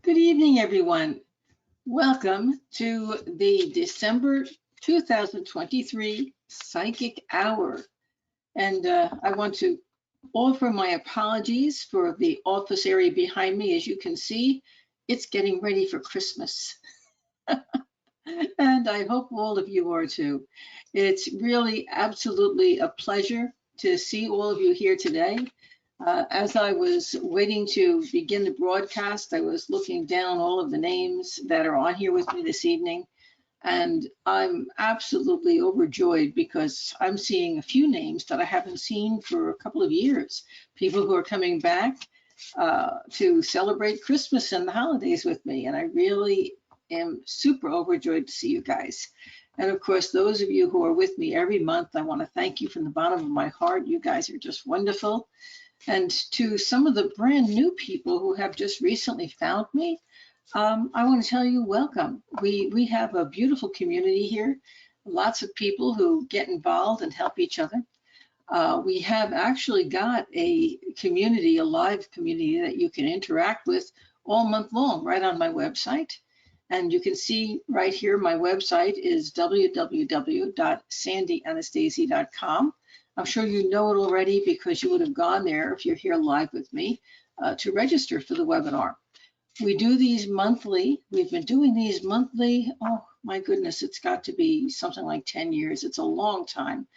Good evening, everyone. Welcome to the December 2023 Psychic Hour. And I want to offer my apologies for the office area behind me. As you can see, it's getting ready for Christmas. And I hope all of you are too. It's really absolutely a pleasure to see all of you here today. As I was waiting to begin the broadcast, I was looking down all of the names that are on here with me this evening, and I'm absolutely overjoyed because I'm seeing a few names that I haven't seen for a couple of years. People who are coming back to celebrate Christmas and the holidays with me, and I really am super overjoyed to see you guys. And of course, those of you who are with me every month, I want to thank you from the bottom of my heart. You guys are just wonderful. And to some of the brand new people who have just recently found me, I want to tell you welcome. We have a beautiful community here, lots of people who get involved and help each other. We have actually got a community, a live community that you can interact with all month long right on my website. And you can see right here, my website is www.sandyanastasi.com. I'm sure you know it already because you would have gone there if you're here live with me to register for the webinar. We do these monthly. We've been doing these monthly. Oh my goodness, it's got to be something like 10 years. It's a long time.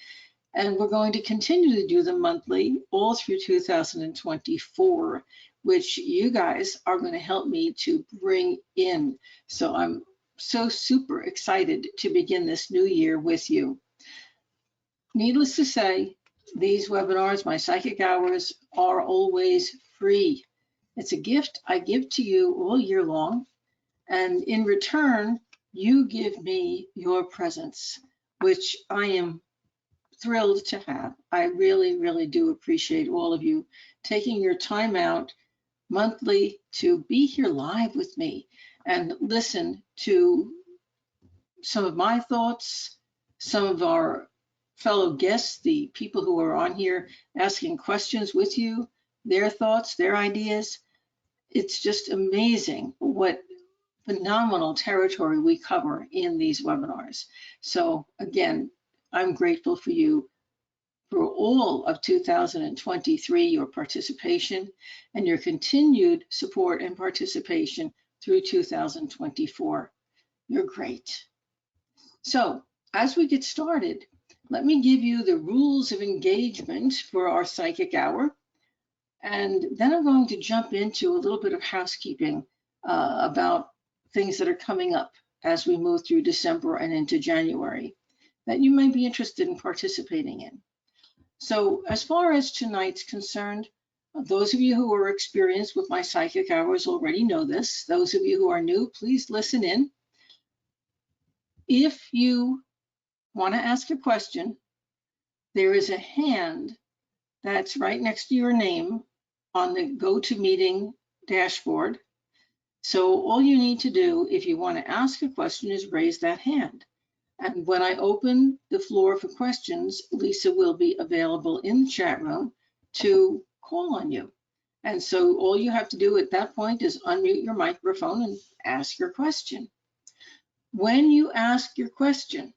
And we're going to continue to do them monthly all through 2024, which you guys are going to help me to bring in. So I'm so super excited to begin this new year with you. Needless to say, these webinars, my psychic hours, are always free. It's a gift I give to you all year long. And in return, you give me your presence, which I am thrilled to have. I really, really do appreciate all of you taking your time out monthly to be here live with me and listen to some of my thoughts, some of our fellow guests, the people who are on here asking questions with you, their thoughts, their ideas. It's just amazing what phenomenal territory we cover in these webinars. So again, I'm grateful for you for all of 2023, your participation and your continued support and participation through 2024. You're great. So as we get started, let me give you the rules of engagement for our psychic hour. And then I'm going to jump into a little bit of housekeeping about things that are coming up as we move through December and into January that you may be interested in participating in. So as far as tonight's concerned, those of you who are experienced with my psychic hours already know this. Those of you who are new, please listen in. If you want to ask a question, there is a hand that's right next to your name on the GoToMeeting dashboard. So all you need to do if you want to ask a question is raise that hand. And when I open the floor for questions, Lisa will be available in the chat room to call on you. And so all you have to do at that point is unmute your microphone and ask your question. When you ask your question,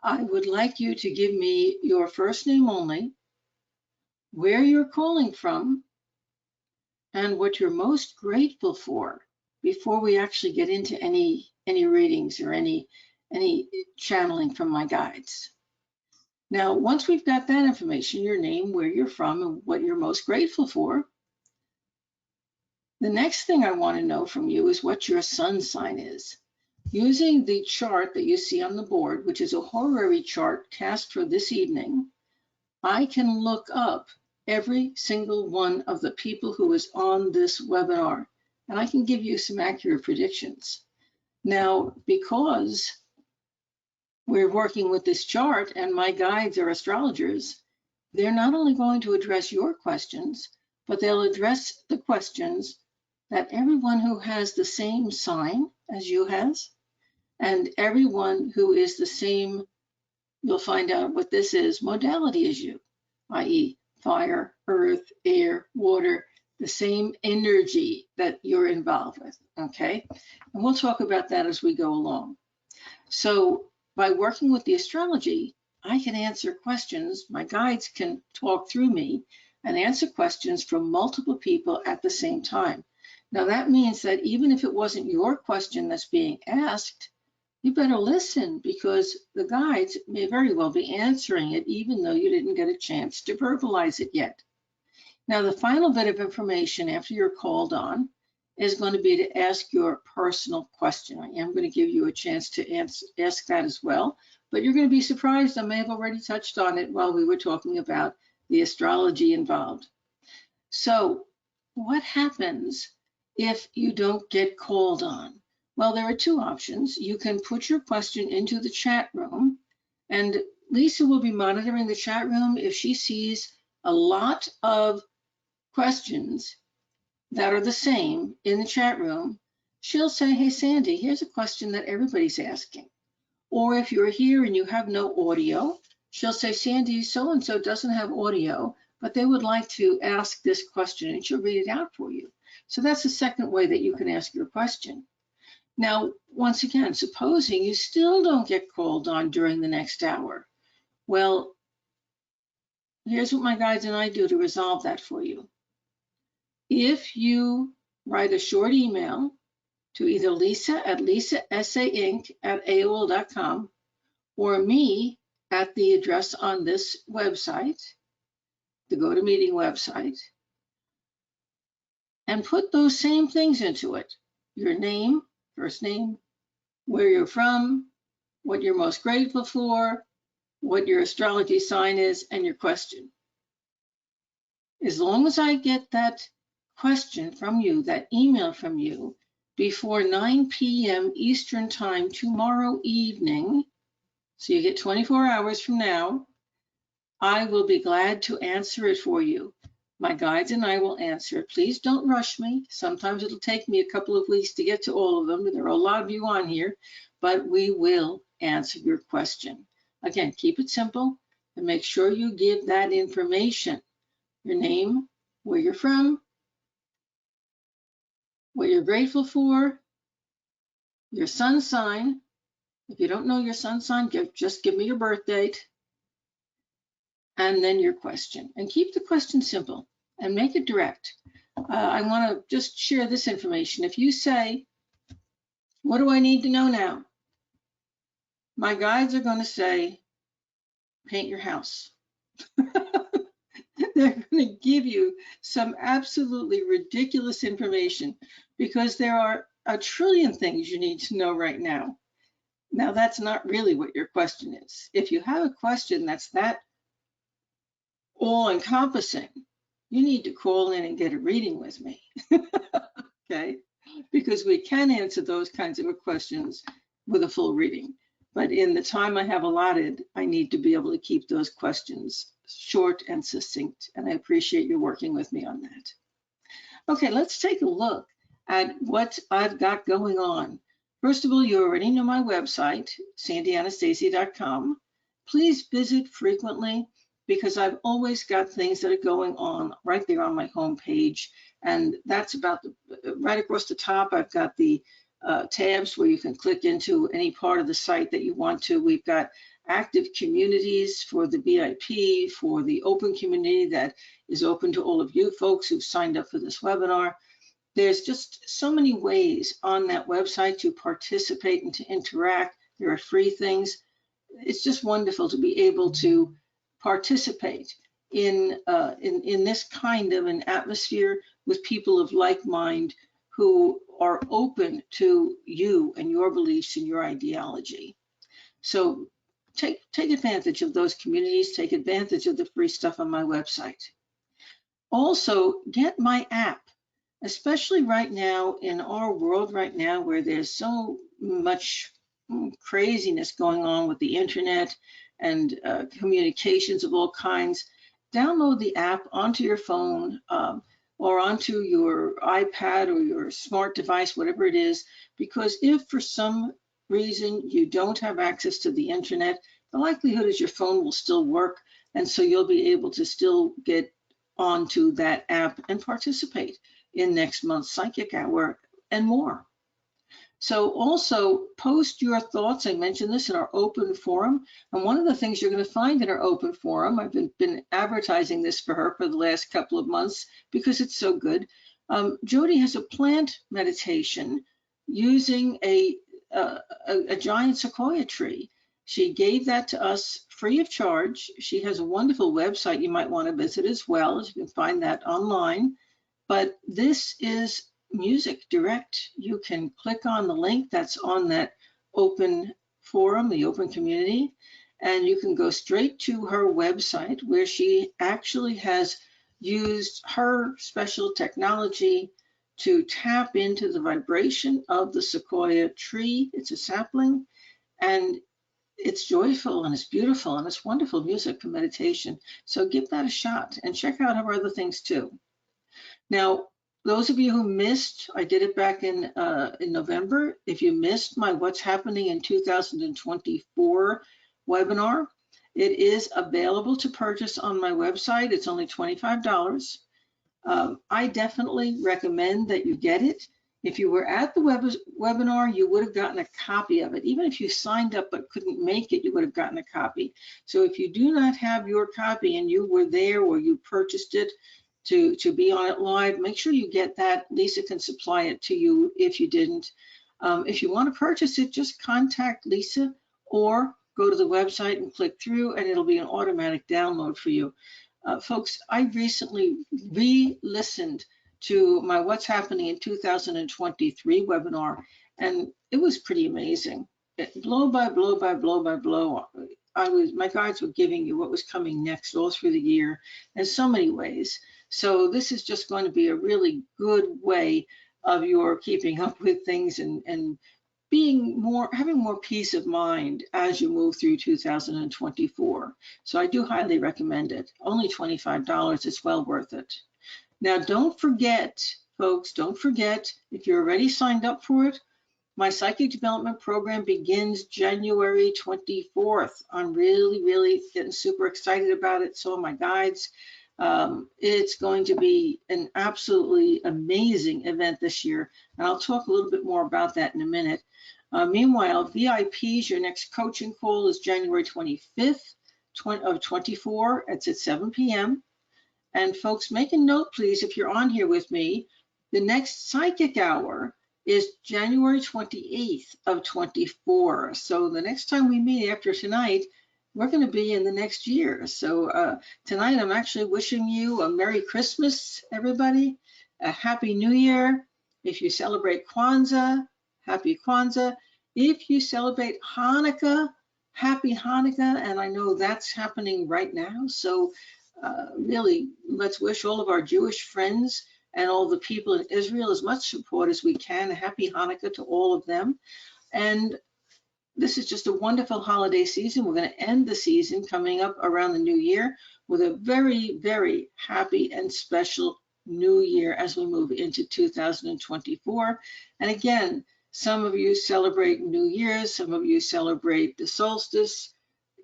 I would like you to give me your first name only, where you're calling from, and what you're most grateful for before we actually get into any readings or any channeling from my guides. Now, once we've got that information, your name, where you're from, and what you're most grateful for, the next thing I want to know from you is what your sun sign is. Using the chart that you see on the board, which is a horary chart cast for this evening, I can look up every single one of the people who is on this webinar, and I can give you some accurate predictions. Now, because we're working with this chart and my guides are astrologers, they're not only going to address your questions, but they'll address the questions that everyone who has the same sign as you has, and everyone who is the same, you'll find out what this is, modality as you, i.e. fire, earth, air, water, the same energy that you're involved with, okay? And we'll talk about that as we go along. So by working with the astrology, I can answer questions. My guides can talk through me and answer questions from multiple people at the same time. Now that means that even if it wasn't your question that's being asked, you better listen, because the guides may very well be answering it even though you didn't get a chance to verbalize it yet. Now, the final bit of information after you're called on is going to be to ask your personal question. I am going to give you a chance to ask that as well, but you're going to be surprised. I may have already touched on it while we were talking about the astrology involved. So what happens if you don't get called on? Well, there are two options. You can put your question into the chat room, and Lisa will be monitoring the chat room. If she sees a lot of questions that are the same in the chat room, she'll say, hey, Sandy, here's a question that everybody's asking. Or if you're here and you have no audio, she'll say, Sandy, so-and-so doesn't have audio, but they would like to ask this question, and she'll read it out for you. So that's the second way that you can ask your question. Now, once again, supposing you still don't get called on during the next hour. Well, here's what my guides and I do to resolve that for you. If you write a short email to either Lisa at lisasainc@aol.com or me at the address on this website, the GoToMeeting website, and put those same things into it. Your name, first name, where you're from, what you're most grateful for, what your astrology sign is, and your question. As long as I get that question from you, that email from you, before 9 p.m. Eastern Time tomorrow evening, so you get 24 hours from now, I will be glad to answer it for you. My guides and I will answer it. Please don't rush me. Sometimes it'll take me a couple of weeks to get to all of them. There are a lot of you on here, but we will answer your question. Again, keep it simple and make sure you give that information. Your name, where you're from, what you're grateful for, your sun sign. If you don't know your sun sign, just give me your birth date, and then your question. And keep the question simple and make it direct. I want to just share this information. If you say, what do I need to know now? My guides are going to say, paint your house. They're going to give you some absolutely ridiculous information because there are a trillion things you need to know right now. Now, that's not really what your question is. If you have a question that's that all-encompassing, you need to call in and get a reading with me, okay? Because we can answer those kinds of questions with a full reading. But in the time I have allotted, I need to be able to keep those questions short and succinct, and I appreciate you working with me on that. Okay, let's take a look at what I've got going on. First of all, you already know my website, sandyanastasi.com. Please visit frequently because I've always got things that are going on right there on my homepage, and that's about right across the top. I've got the tabs where you can click into any part of the site that you want to. We've got active communities for the VIP, for the open community that is open to all of you folks who've signed up for this webinar. There's just so many ways on that website to participate and to interact. There are free things. It's just wonderful to be able to participate in this kind of an atmosphere with people of like mind who are open to you and your beliefs and your ideology. So take advantage of those communities, take advantage of the free stuff on my website. Also, get my app, especially right now in our world right now where there's so much craziness going on with the internet and communications of all kinds. Download the app onto your phone or onto your iPad or your smart device, whatever it is, because if for some reason you don't have access to the internet, the likelihood is your phone will still work, and so you'll be able to still get onto that app and participate in next month's Psychic Hour and more. So also post your thoughts. I mentioned this in our open forum. And one of the things you're going to find in our open forum, I've been advertising this for her for the last couple of months because it's so good. Jody has a plant meditation using a giant sequoia tree. She gave that to us free of charge. She has a wonderful website you might want to visit as well. You can find that online. But this is music direct. You can click on the link that's on that open forum, the open community, and you can go straight to her website where she actually has used her special technology to tap into the vibration of the sequoia tree. It's a sapling, and it's joyful and it's beautiful and it's wonderful music for meditation. So give that a shot and check out her other things too. Now, those of you who missed, I did it back in November. If you missed my What's Happening in 2024 webinar, it is available to purchase on my website. It's only $25. I definitely recommend that you get it. If you were at the webinar, you would have gotten a copy of it. Even if you signed up but couldn't make it, you would have gotten a copy. So if you do not have your copy and you were there or you purchased it to be on it live, make sure you get that. Lisa can supply it to you if you didn't. If you want to purchase it, just contact Lisa or go to the website and click through and it'll be an automatic download for you. Folks, I recently re-listened to my What's Happening in 2023 webinar, and it was pretty amazing. Blow by blow by blow by blow, my guides were giving you what was coming next all through the year in so many ways. So this is just going to be a really good way of your keeping up with things and having more peace of mind as you move through 2024. So I do highly recommend it. Only $25, it's well worth it. Now, don't forget, folks, don't forget, if you're already signed up for it, my Psychic Development Program begins January 24th. I'm really getting super excited about it. So are my guides. It's going to be an absolutely amazing event this year. And I'll talk a little bit more about that in a minute. Meanwhile, VIPs, your next coaching call is January 25th of 24. It's at 7 p.m. And folks, make a note, please, if you're on here with me, the next Psychic Hour is January 28th of 24. So the next time we meet after tonight, we're going to be in the next year. So tonight, I'm actually wishing you a Merry Christmas, everybody, a Happy New Year. If you celebrate Kwanzaa, Happy Kwanzaa. If you celebrate Hanukkah, Happy Hanukkah. And I know that's happening right now. So really, let's wish all of our Jewish friends and all the people in Israel as much support as we can. A Happy Hanukkah to all of them. And this is just a wonderful holiday season. We're going to end the season coming up around the new year with a very happy and special new year as we move into 2024. And again, some of you celebrate New Year's, some of you celebrate the solstice.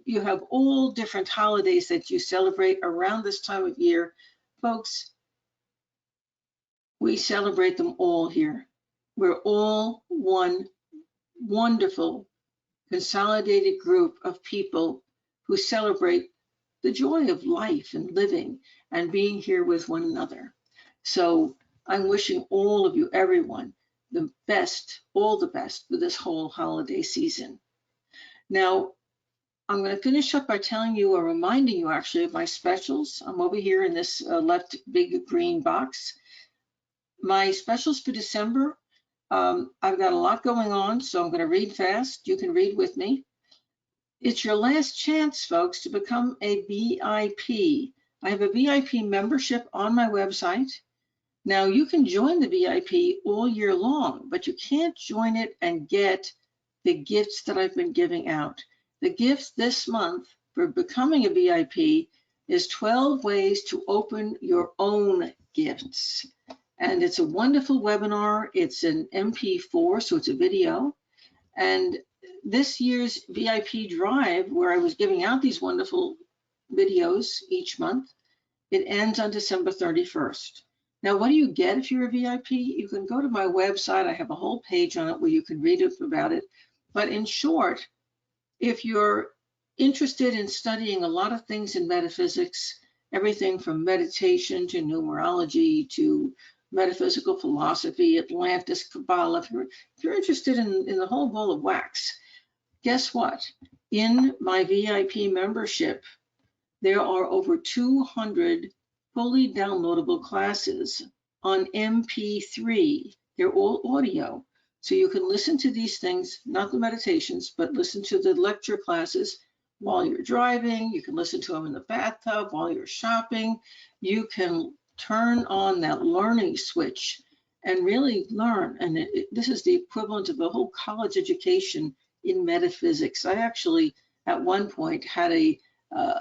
You have all different holidays that you celebrate around this time of year. Folks, we celebrate them all here. We're all one wonderful, consolidated group of people who celebrate the joy of life and living and being here with one another. So I'm wishing all of you, everyone, the best, all the best for this whole holiday season. Now, I'm going to finish up by telling you or reminding you actually of my specials. I'm over here in this left big green box. My specials for December, I've got a lot going on, so I'm going to read fast. You can read with me. It's your last chance, folks, to become a VIP. I have a VIP membership on my website. Now, you can join the VIP all year long, but you can't join it and get the gifts that I've been giving out. The gifts this month for becoming a VIP is 12 ways to open your own gifts. And it's a wonderful webinar. It's an MP4, so it's a video. And this year's VIP drive, where I was giving out these wonderful videos each month, It ends on December 31st. Now, what do you get if you're a VIP? You can go to my website. I have a whole page on it where you can read about it. But in short, if you're interested in studying a lot of things in metaphysics, everything from meditation to numerology to metaphysical philosophy, Atlantis, Kabbalah, if you're interested in the whole ball of wax, guess what? In my VIP membership, there are over 200 fully downloadable classes on MP3. They're all audio. So you can listen to these things, not the meditations, but listen to the lecture classes while you're driving. You can listen to them in the bathtub while you're shopping. You can turn on that learning switch and really learn. And this is the equivalent of a whole college education in metaphysics. I actually, at one point, had a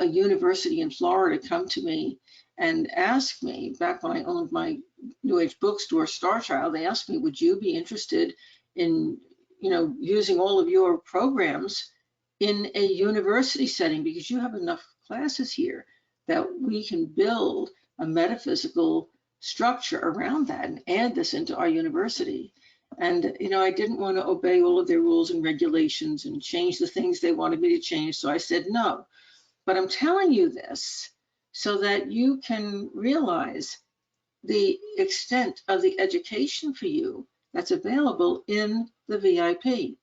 university in Florida come to me and ask me, back when I owned my New Age bookstore, Star Child, they asked me, would you be interested in, using all of your programs in a university setting, because you have enough classes here that we can build a metaphysical structure around that and add this into our university. And, I didn't want to obey all of their rules and regulations and change the things they wanted me to change. So I said no. But I'm telling you this so that you can realize the extent of the education for you that's available in the VIP.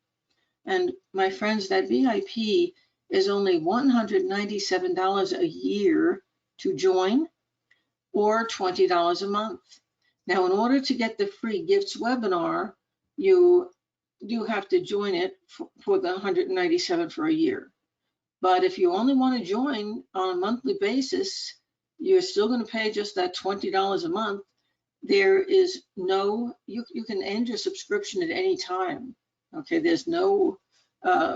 And my friends, that VIP is only $197 a year to join, or $20 a month. Now, in order to get the free gifts webinar, you have to join it for the $197 for a year. But if you only want to join on a monthly basis, you're still going to pay just that $20 a month. There is no, you can end your subscription at any time. Okay, there's no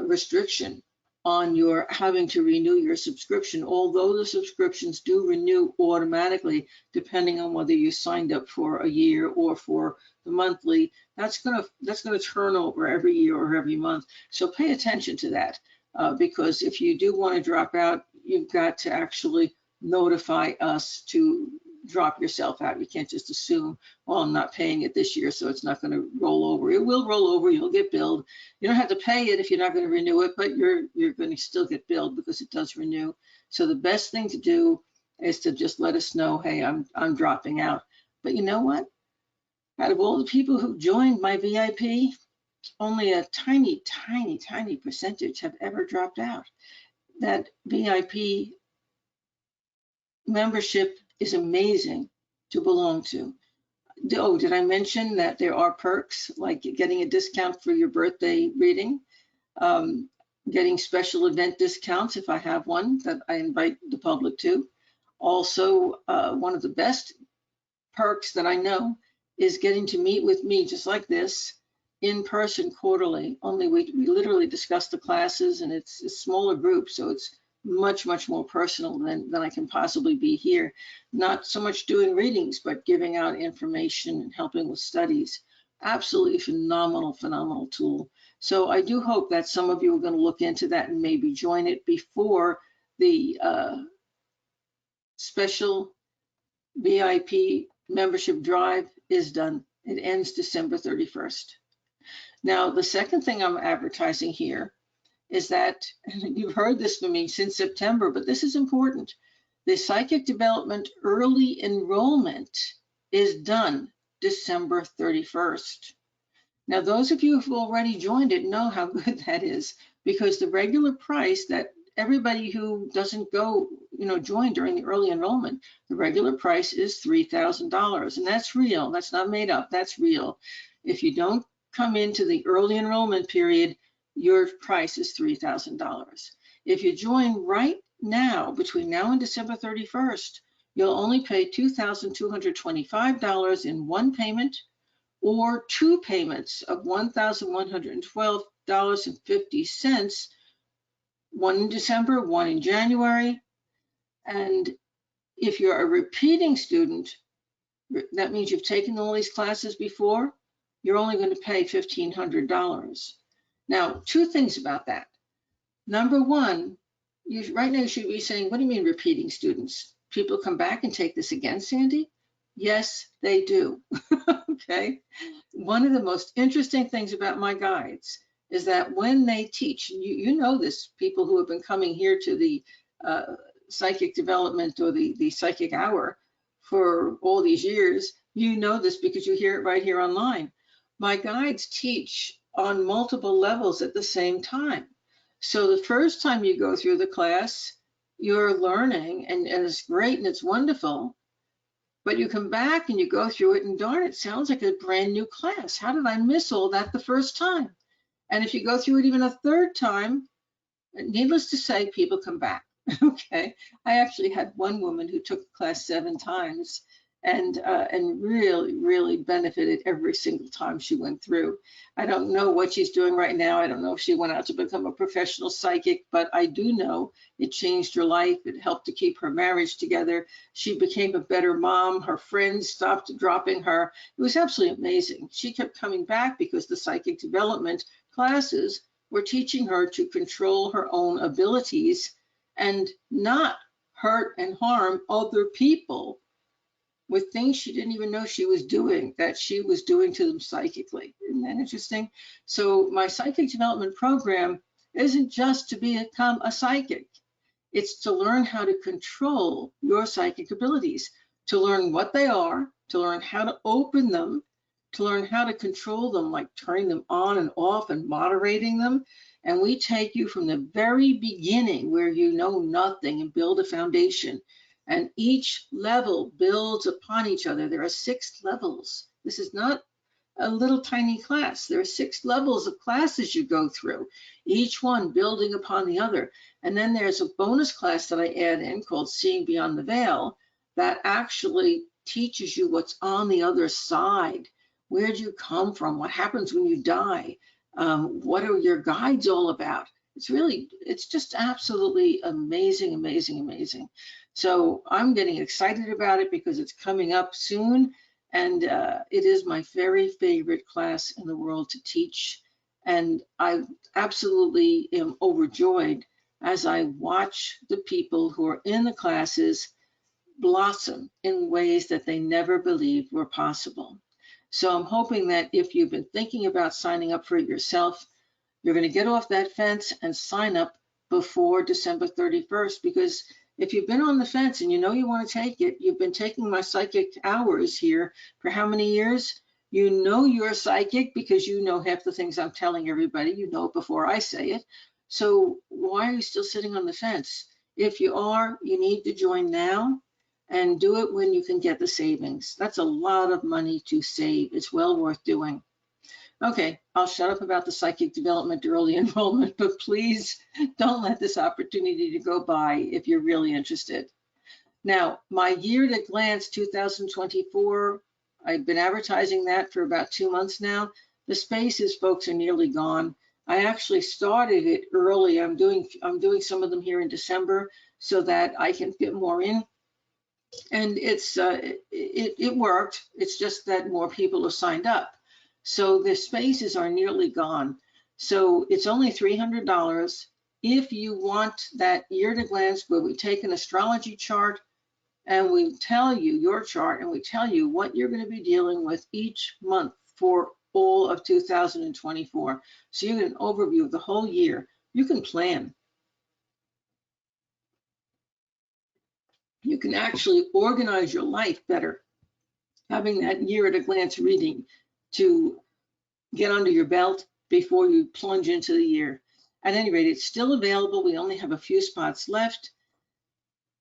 restriction on your having to renew your subscription, although the subscriptions do renew automatically depending on whether you signed up for a year or for the monthly. That's gonna turn over every year or every month. So pay attention to that, because if you do want to drop out, you've got to actually notify us to drop yourself out. You can't just assume, well, I'm not paying it this year, so it's not going to roll over. It will roll over. You'll get billed. You don't have to pay it if you're not going to renew it, but you're going to still get billed because it does renew. So the best thing to do is to just let us know, hey, I'm dropping out. But you know what? Out of all the people who joined my VIP, only a tiny, tiny, tiny percentage have ever dropped out. That VIP membership is amazing to belong to. Oh, did I mention that there are perks, like getting a discount for your birthday reading, getting special event discounts if I have one that I invite the public to. Also, one of the best perks that I know is getting to meet with me just like this in person quarterly. Only we literally discuss the classes, and it's a smaller group, so it's much, much more personal than I can possibly be here. Not so much doing readings, but giving out information and helping with studies. Absolutely phenomenal, phenomenal tool. So I do hope that some of you are going to look into that and maybe join it before the special VIP membership drive is done. It ends December 31st. Now, the second thing I'm advertising here is that, and you've heard this from me since September, but this is important. The Psychic Development Early Enrollment is done December 31st. Now, those of you who've already joined it know how good that is, because the regular price that everybody who doesn't go, join during the early enrollment, the regular price is $3,000, and that's real. That's not made up. That's real. If you don't come into the early enrollment period, your price is $3,000. If you join right now, between now and December 31st, you'll only pay $2,225 in one payment, or two payments of $1,112.50, one in December, one in January. And if you're a repeating student, that means you've taken all these classes before, you're only going to pay $1,500. Now, two things about that. Number one, right now you should be saying, what do you mean repeating students? people come back and take this again, Sandy? Yes, they do. Okay. One of the most interesting things about my guides is that when they teach, you know this, people who have been coming here to the psychic development or the psychic hour for all these years, you know this because you hear it right here online. My guides teach on multiple levels at the same time. So the first time you go through the class, you're learning and it's great and it's wonderful, but you come back and you go through it and darn, it sounds like a brand new class. How did I miss all that the first time? And if you go through it even a third time, needless to say, people come back. Okay, I actually had one woman who took the class 7 times and really benefited every single time she went through. I don't know what she's doing right now. I don't know if she went out to become a professional psychic, but I do know it changed her life. It helped to keep her marriage together. She became a better mom. Her friends stopped dropping her. It was absolutely amazing. She kept coming back because the psychic development classes were teaching her to control her own abilities and not hurt and harm other people with things she didn't even know she was doing, that she was doing to them psychically. Isn't that interesting? So my psychic development program isn't just to become a psychic. It's to learn how to control your psychic abilities, to learn what they are, to learn how to open them, to learn how to control them, like turning them on and off and moderating them. And we take you from the very beginning where you know nothing and build a foundation. And each level builds upon each other. There are 6 levels. This is not a little tiny class. There are 6 levels of classes you go through, each one building upon the other. And then there's a bonus class that I add in called Seeing Beyond the Veil that actually teaches you what's on the other side. Where do you come from? What happens when you die? What are your guides all about? It's just absolutely amazing, amazing, amazing. So I'm getting excited about it because it's coming up soon. And it is my very favorite class in the world to teach. And I absolutely am overjoyed as I watch the people who are in the classes blossom in ways that they never believed were possible. So I'm hoping that if you've been thinking about signing up for it yourself, you're going to get off that fence and sign up before December 31st, because if you've been on the fence and you know you want to take it, you've been taking my psychic hours here for how many years? You know you're psychic because you know half the things I'm telling everybody. You know it before I say it. So why are you still sitting on the fence? If you are, you need to join now and do it when you can get the savings. That's a lot of money to save. It's well worth doing. Okay, I'll shut up about the psychic development early enrollment, but please don't let this opportunity to go by if you're really interested. Now, my year at a glance 2024, I've been advertising that for about 2 months now. The spaces, folks, are nearly gone. I actually started it early. I'm doing some of them here in December so that I can fit more in. And it worked. It's just that more people have signed up. So the spaces are nearly gone. So it's only $300. If you want that year at a glance where we take an astrology chart and we tell you your chart and we tell you what you're going to be dealing with each month for all of 2024. So you get an overview of the whole year. You can plan. You can actually organize your life better, having that year at a glance reading to get under your belt before you plunge into the year. At any rate, it's still available. We only have a few spots left.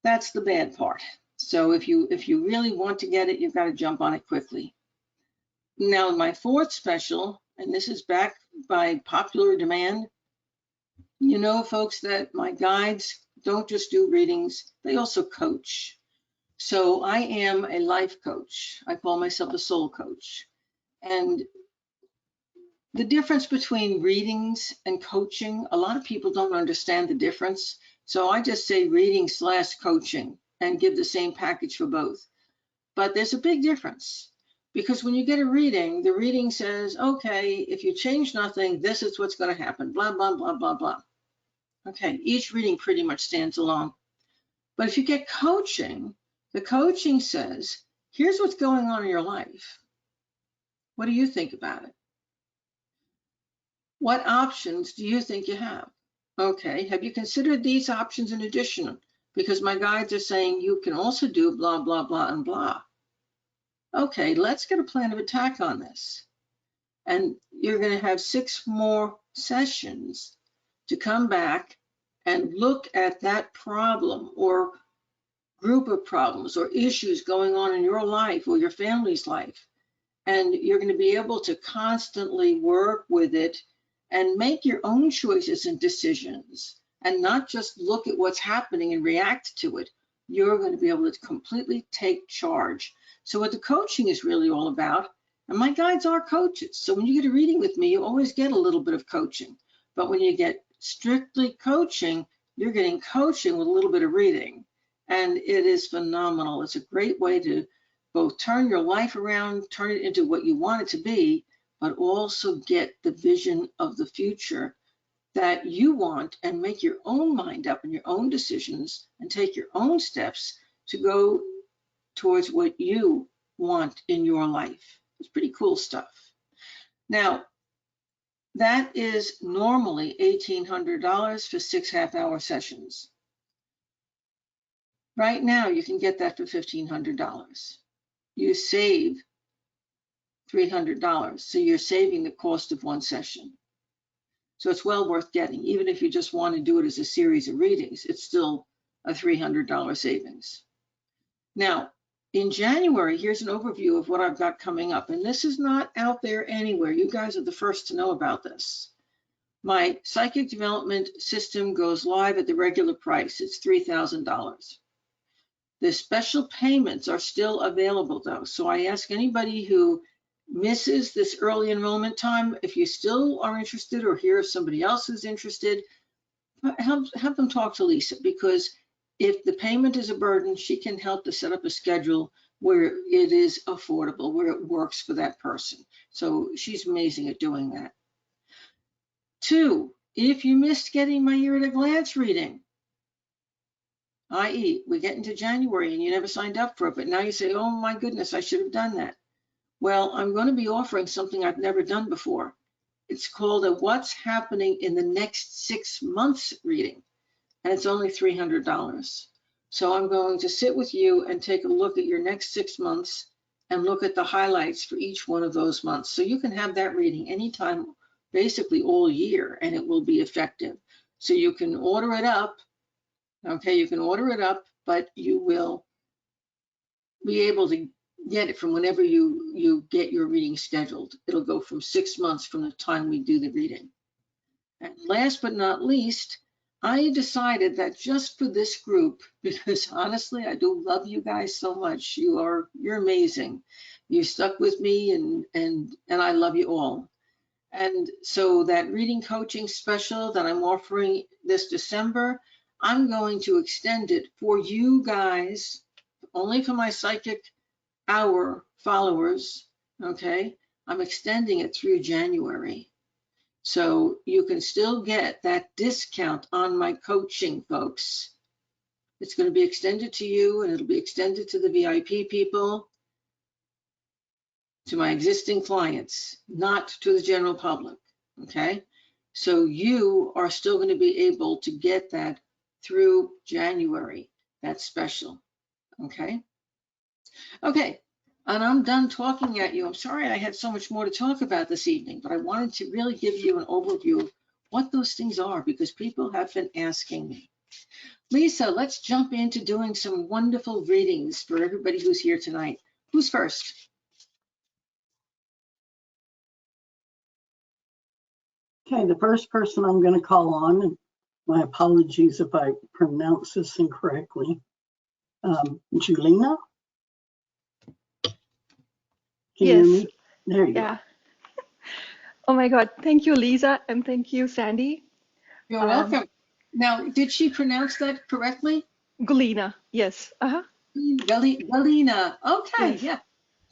That's the bad part. So if you really want to get it, you've got to jump on it quickly. Now, my 4th special, and this is back by popular demand. You know, folks, that my guides don't just do readings, they also coach. So I am a life coach. I call myself a soul coach. And the difference between readings and coaching, a lot of people don't understand the difference. So I just say reading / coaching and give the same package for both. But there's a big difference because when you get a reading, the reading says, okay, if you change nothing, this is what's going to happen, blah, blah, blah, blah, blah. Okay, each reading pretty much stands alone. But if you get coaching, the coaching says, here's what's going on in your life. What do you think about it? What options do you think you have? Okay, have you considered these options in addition? Because my guides are saying you can also do blah, blah, blah, and blah. Okay, let's get a plan of attack on this. And you're going to have 6 more sessions to come back and look at that problem or group of problems or issues going on in your life or your family's life. And you're going to be able to constantly work with it and make your own choices and decisions and not just look at what's happening and react to it. You're going to be able to completely take charge. So what the coaching is really all about, and my guides are coaches. So when you get a reading with me, you always get a little bit of coaching. But when you get strictly coaching, you're getting coaching with a little bit of reading. And it is phenomenal. It's a great way to both turn your life around, turn it into what you want it to be, but also get the vision of the future that you want and make your own mind up and your own decisions and take your own steps to go towards what you want in your life. It's pretty cool stuff. Now, that is normally $1,800 for 6 half-hour sessions. Right now, you can get that for $1,500. You save $300. So you're saving the cost of one session. So it's well worth getting. Even if you just want to do it as a series of readings, it's still a $300 savings. Now, in January, here's an overview of what I've got coming up. And this is not out there anywhere. You guys are the first to know about this. My psychic development system goes live at the regular price. It's $3,000. The special payments are still available though. So I ask anybody who misses this early enrollment time, if you still are interested or hear of somebody else who's interested, have them talk to Lisa, because if the payment is a burden, she can help to set up a schedule where it is affordable, where it works for that person. So she's amazing at doing that. 2, if you missed getting my year at a glance reading, i.e., we get into January and you never signed up for it, but now you say, oh my goodness, I should have done that. Well, I'm going to be offering something I've never done before. It's called a What's Happening in the Next 6 Months reading, and it's only $300. So I'm going to sit with you and take a look at your next 6 months and look at the highlights for each one of those months. So you can have that reading anytime, basically all year, and it will be effective. So you can order it up. Okay, you can order it up, but you will be able to get it from whenever you get your reading scheduled. It'll go from 6 months from the time we do the reading. And last but not least, I decided that just for this group, because honestly, I do love you guys so much. You're amazing. You stuck with me and I love you all. And so that reading coaching special that I'm offering this December, I'm going to extend it for you guys, only for my psychic hour followers, okay? I'm extending it through January. So you can still get that discount on my coaching, folks. It's going to be extended to you, and it'll be extended to the VIP people, to my existing clients, not to the general public, okay? So you are still going to be able to get that through January. That's special, okay? Okay, and I'm done talking at you. I'm sorry I had so much more to talk about this evening, but I wanted to really give you an overview of what those things are, because people have been asking me. Lisa, let's jump into doing some wonderful readings for everybody who's here tonight. Who's first? Okay, the first person I'm going to call on, and my apologies if I pronounce this incorrectly, Julina? Can you hear Yes, me? There you yeah. Oh my God. Thank you, Lisa, and thank you, Sandy. You're welcome. Now, did she pronounce that correctly? Gulina. Yes. Uh-huh. Galina. Okay, Yes. yeah.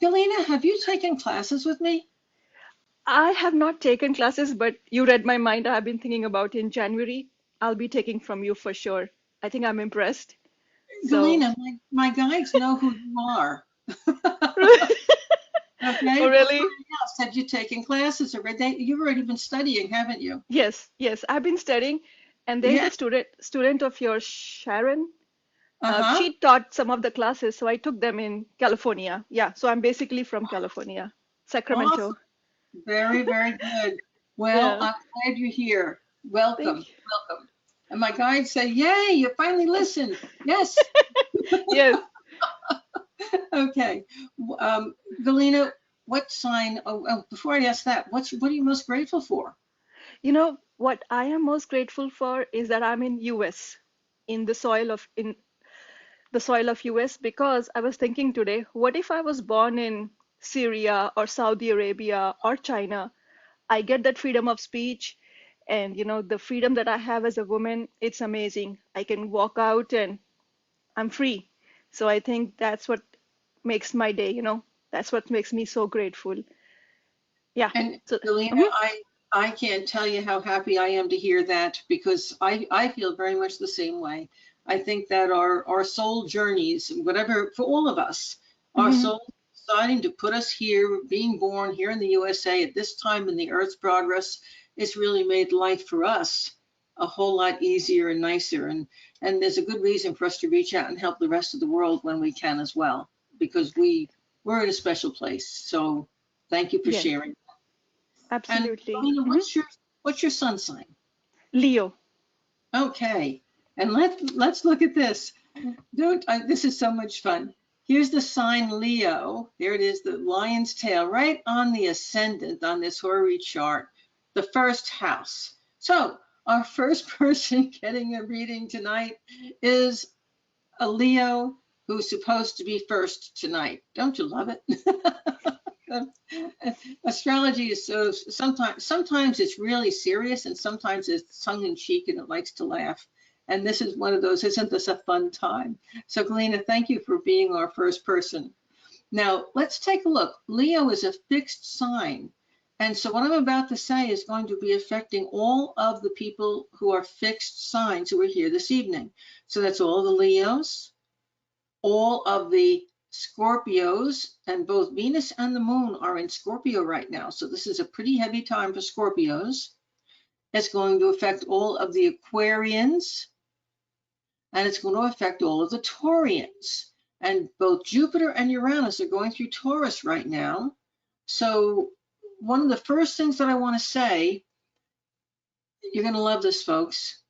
Galina, have you taken classes with me? I have not taken classes, but you read my mind. I have been thinking about in January. I'll be taking from you for sure. I think I'm impressed. So, Galena, my guides know who you are. oh, Okay, before really? anything else, have you taken classes already? You've already been studying, haven't you? Yes, yes. I've been studying, and there's Yeah. a student of yours, Sharon. Uh-huh. She taught some of the classes, so I took them in California. Yeah, so I'm basically from California, Awesome. Sacramento. Very, very good. Well, Yeah, I'm glad you're here. thank Welcome, welcome. And my guides say, yay, you finally listened. Yes. you. Yes. Okay. Galena, what sign, before I ask that, what are you most grateful for? You know what I am most grateful for is that I'm in US, in the soil of US, because I was thinking today, what if I was born in Syria or Saudi Arabia or China? I get that freedom of speech, and the freedom that I have as a woman, it's amazing. I can walk out and I'm free. So I think that's what makes my day, that's what makes me so grateful. Yeah. And So, Galena, mhm, I can't tell you how happy I am to hear that because I feel very much the same way. I think that our soul journeys, whatever, for all of us, our mhm, soul deciding to put us here, being born here in the USA at this time in the Earth's progress, it's really made life for us a whole lot easier and nicer. And there's a good reason for us to reach out and help the rest of the world when we can as well, because we're in a special place. So thank you for yes, sharing. And absolutely. Alina, Mhm. what's your sun sign? Leo. Okay, and let's look at this. This is so much fun. Here's the sign Leo. There it is, the lion's tail, right on the ascendant on this Hori chart, the first house. So our first person getting a reading tonight is a Leo who's supposed to be first tonight. Don't you love it? Astrology is so sometimes it's really serious and sometimes it's tongue in cheek and it likes to laugh. And this is one of those, isn't this a fun time? So Galena, thank you for being our first person. Now let's take a look. Leo is a fixed sign. And so what I'm about to say is going to be affecting all of the people who are fixed signs who are here this evening. So that's all the Leos, all of the Scorpios, and both Venus and the moon are in Scorpio right now. So this is a pretty heavy time for Scorpios. It's going to affect all of the Aquarians, and it's going to affect all of the Taurians. And both Jupiter and Uranus are going through Taurus right now. So one of the first things that I want to say, you're going to love this, folks.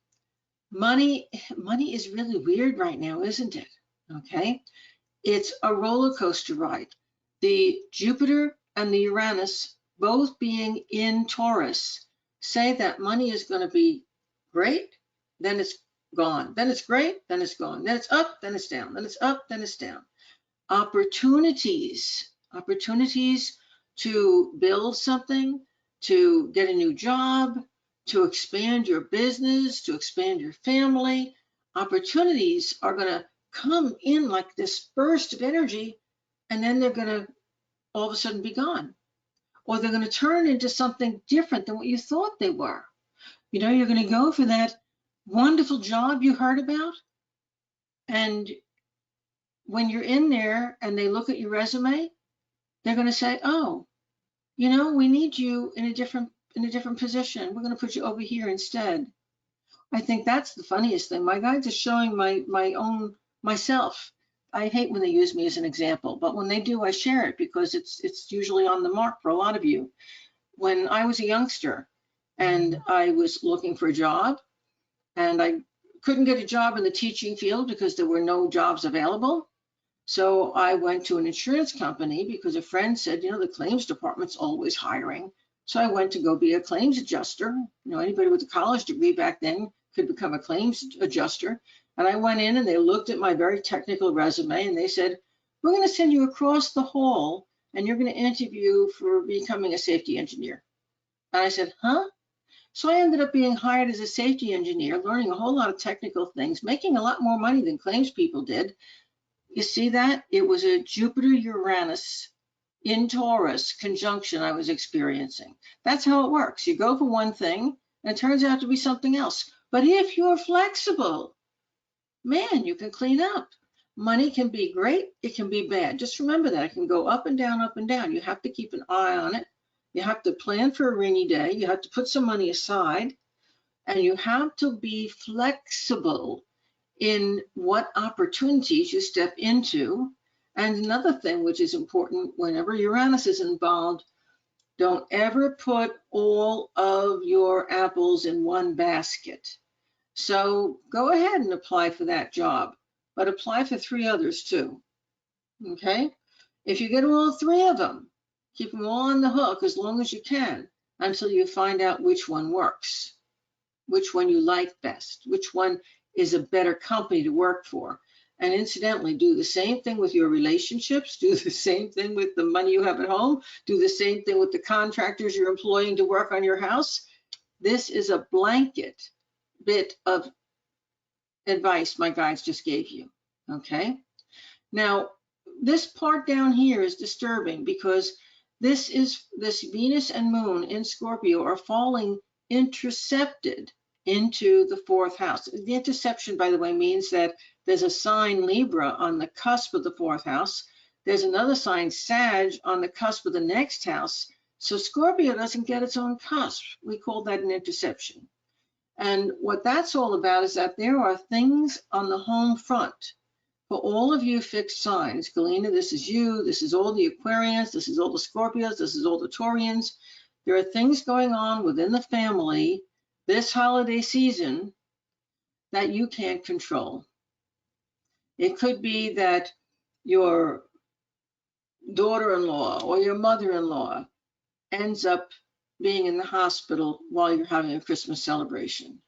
Money is really weird right now, isn't it? Okay. It's a roller coaster ride. The Jupiter and the Uranus, both being in Taurus, say that money is going to be great, then it's gone. Then it's great, then it's gone. Then it's up, then it's down. Then it's up, then it's down. Opportunities to build something, to get a new job, to expand your business, to expand your family. Opportunities are going to come in like this burst of energy, and then they're going to all of a sudden be gone. Or they're going to turn into something different than what you thought they were. You're going to go for that wonderful job you heard about, and when you're in there and they look at your resume, they're going to say, "Oh, we need you in a different position. We're going to put you over here instead." I think that's the funniest thing. My guides are showing my own myself. I hate when they use me as an example, but when they do, I share it because it's usually on the mark for a lot of you. When I was a youngster and I was looking for a job and I couldn't get a job in the teaching field because there were no jobs available. So I went to an insurance company because a friend said, the claims department's always hiring. So I went to go be a claims adjuster. Anybody with a college degree back then could become a claims adjuster. And I went in and they looked at my very technical resume and they said, "We're going to send you across the hall and you're going to interview for becoming a safety engineer." And I said, "Huh?" So I ended up being hired as a safety engineer, learning a whole lot of technical things, making a lot more money than claims people did. You see that? It was a Jupiter-Uranus in Taurus conjunction I was experiencing. That's how it works. You go for one thing and it turns out to be something else. But if you're flexible, man, you can clean up. Money can be great, it can be bad. Just remember that it can go up and down, up and down. You have to keep an eye on it. You have to plan for a rainy day. You have to put some money aside, and you have to be flexible in what opportunities you step into. And another thing which is important, whenever Uranus is involved, don't ever put all of your apples in one basket. So go ahead and apply for that job, but apply for 3 others too, okay? If you get all 3 of them, keep them all on the hook as long as you can until you find out which one works, which one you like best, which one is a better company to work for. And incidentally, do the same thing with your relationships, do the same thing with the money you have at home, do the same thing with the contractors you're employing to work on your house. This is a blanket bit of advice my guides just gave you, okay? Now, this part down here is disturbing because this Venus and Moon in Scorpio are falling intercepted into the 4th house. The interception, by the way, means that there's a sign Libra on the cusp of the 4th house. There's another sign Sag on the cusp of the next house. So Scorpio doesn't get its own cusp. We call that an interception. And what that's all about is that there are things on the home front for all of you fixed signs. Galena, this is you, this is all the Aquarians, this is all the Scorpios, this is all the Taurians. There are things going on within the family this holiday season that you can't control. It could be that your daughter-in-law or your mother-in-law ends up being in the hospital while you're having a Christmas celebration.